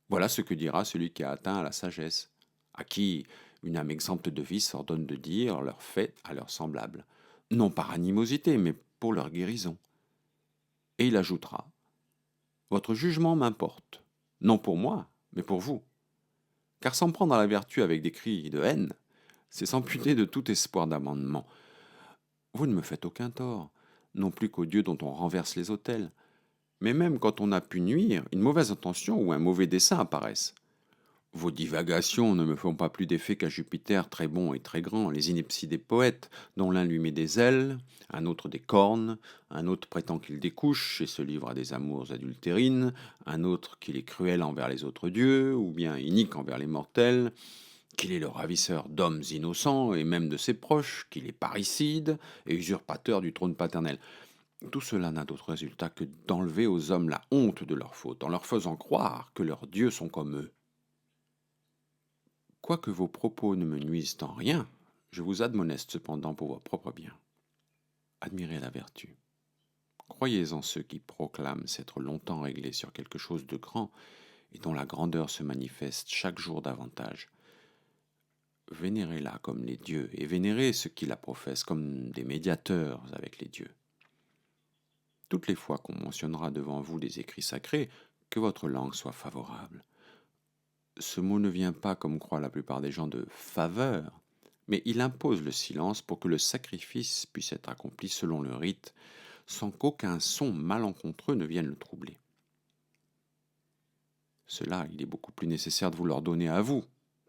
Voilà ce que dira celui qui a atteint à la sagesse, à qui une âme exempte de vice ordonne de dire leurs faits à leurs semblables, non par animosité, mais pour leur guérison. Et il ajoutera, votre jugement m'importe, non pour moi, mais pour vous. Car s'en prendre à la vertu avec des cris de haine, c'est s'amputer de tout espoir d'amendement. Vous ne me faites aucun tort, non plus qu'aux dieux dont on renverse les autels. Mais même quand on a pu nuire, une mauvaise intention ou un mauvais dessein apparaissent. Vos divagations ne me font pas plus d'effet qu'à Jupiter très bon et très grand, les inepties des poètes, dont l'un lui met des ailes, un autre des cornes, un autre prétend qu'il découche et se livre à des amours adultérines, un autre qu'il est cruel envers les autres dieux, ou bien inique envers les mortels, qu'il est le ravisseur d'hommes innocents et même de ses proches, qu'il est parricide et usurpateur du trône paternel. Tout cela n'a d'autre résultat que d'enlever aux hommes la honte de leurs fautes, en leur faisant croire que leurs dieux sont comme eux. Quoique vos propos ne me nuisent en rien, je vous admoneste cependant pour votre propre bien. Admirez la vertu. Croyez en ceux qui proclament s'être longtemps réglés sur quelque chose de grand et dont la grandeur se manifeste chaque jour davantage. Vénérez-la comme les dieux et vénérez ceux qui la professent comme des médiateurs avec les dieux. Toutes les fois qu'on mentionnera devant vous des écrits sacrés, que votre langue soit favorable. Ce mot ne vient pas, comme croient la plupart des gens, de faveur, mais il impose le silence pour que le sacrifice puisse être accompli selon le rite, sans qu'aucun son malencontreux ne vienne le troubler. Cela, il est beaucoup plus nécessaire de vous l'ordonner à vous,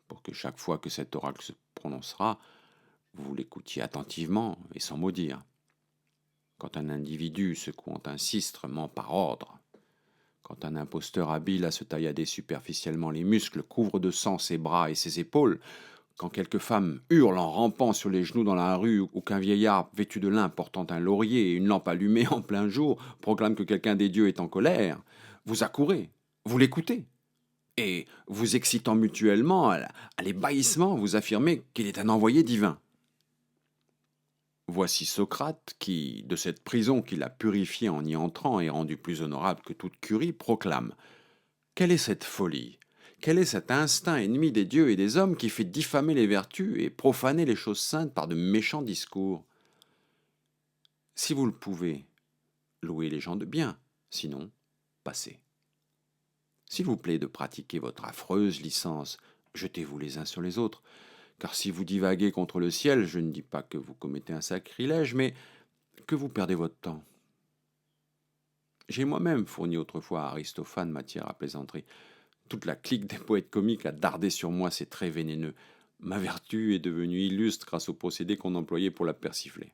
pour que chaque fois que cet oracle se prononcera, vous l'écoutiez attentivement et sans maudire. Quand un individu secouant un sistre ment par ordre, quand un imposteur habile à se taillader superficiellement les muscles couvre de sang ses bras et ses épaules, quand quelque femme hurle en rampant sur les genoux dans la rue, ou qu'un vieillard vêtu de lin portant un laurier et une lampe allumée en plein jour proclame que quelqu'un des dieux est en colère, vous accourez, vous l'écoutez, et vous excitant mutuellement à l'ébahissement, vous affirmez qu'il est un envoyé divin. Voici Socrate qui, de cette prison qu'il a purifiée en y entrant et rendue plus honorable que toute curie, proclame « Quelle est cette folie ? Quel est cet instinct ennemi des dieux et des hommes qui fait diffamer les vertus et profaner les choses saintes par de méchants discours ? Si vous le pouvez, louez les gens de bien, sinon, passez. S'il vous plaît de pratiquer votre affreuse licence, jetez-vous les uns sur les autres, car si vous divaguez contre le ciel, je ne dis pas que vous commettez un sacrilège, mais que vous perdez votre temps. J'ai moi-même fourni autrefois à Aristophane matière à plaisanterie. Toute la clique des poètes comiques a dardé sur moi ces traits vénéneux. Ma vertu est devenue illustre grâce au procédé qu'on employait pour la persifler.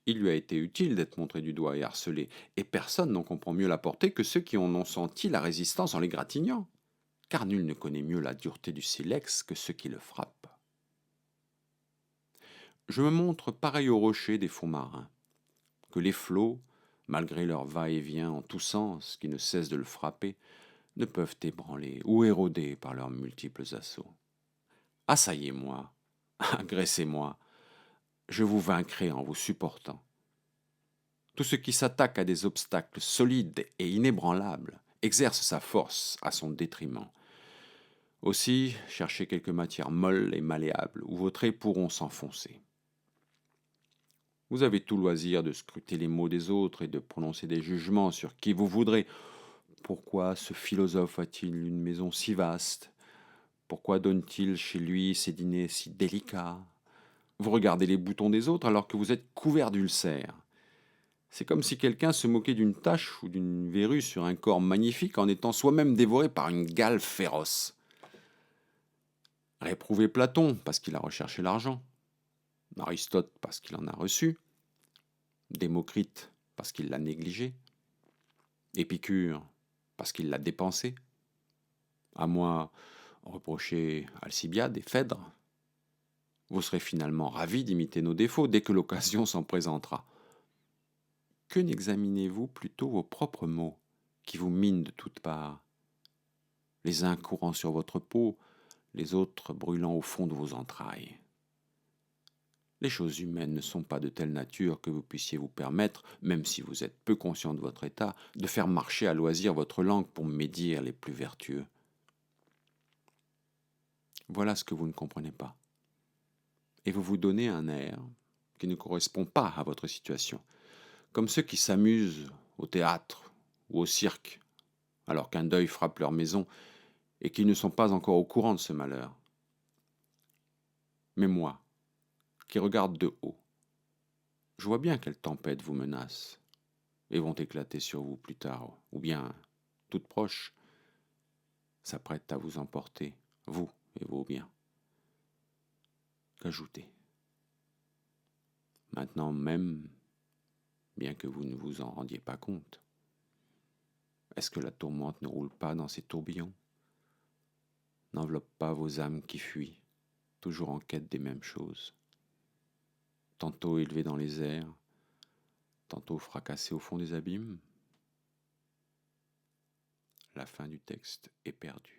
Il lui a été utile d'être montré du doigt et harcelé, et personne n'en comprend mieux la portée que ceux qui en ont senti la résistance en l'égratignant. Car nul ne connaît mieux la dureté du silex que ceux qui le frappent. Je me montre pareil aux rochers des fonds marins, que les flots, malgré leur va-et-vient en tous sens qui ne cessent de le frapper, ne peuvent ébranler ou éroder par leurs multiples assauts. Assaillez-moi, agressez-moi, je vous vaincrai en vous supportant. Tout ce qui s'attaque à des obstacles solides et inébranlables exerce sa force à son détriment. Aussi, cherchez quelque matière molle et malléable où vos traits pourront s'enfoncer. Vous avez tout loisir de scruter les mots des autres et de prononcer des jugements sur qui vous voudrez. Pourquoi ce philosophe a-t-il une maison si vaste? Pourquoi donne-t-il chez lui ces dîners si délicats? Vous regardez les boutons des autres alors que vous êtes couvert d'ulcères. C'est comme si quelqu'un se moquait d'une tache ou d'une verrue sur un corps magnifique en étant soi-même dévoré par une gale féroce. Réprouvez Platon parce qu'il a recherché l'argent, Aristote parce qu'il en a reçu, Démocrite parce qu'il l'a négligé, Épicure parce qu'il l'a dépensé. À moi, reprochez Alcibiade et Phèdre. Vous serez finalement ravis d'imiter nos défauts dès que l'occasion s'en présentera. Que n'examinez-vous plutôt vos propres mots, qui vous minent de toutes parts, les uns courant sur votre peau, les autres brûlant au fond de vos entrailles. Les choses humaines ne sont pas de telle nature que vous puissiez vous permettre, même si vous êtes peu conscient de votre état, de faire marcher à loisir votre langue pour médire les plus vertueux. Voilà ce que vous ne comprenez pas. Et vous vous donnez un air qui ne correspond pas à votre situation, comme ceux qui s'amusent au théâtre ou au cirque, alors qu'un deuil frappe leur maison et qu'ils ne sont pas encore au courant de ce malheur. Mais moi, qui regarde de haut, je vois bien quelles tempêtes vous menacent et vont éclater sur vous plus tard, ou bien, toutes proches, s'apprêtent à vous emporter, vous et vos biens. Qu'ajouter? Maintenant même, bien que vous ne vous en rendiez pas compte, est-ce que la tourmente ne roule pas dans ces tourbillons? N'enveloppe pas vos âmes qui fuient, toujours en quête des mêmes choses, tantôt élevées dans les airs, tantôt fracassées au fond des abîmes? La fin du texte est perdue.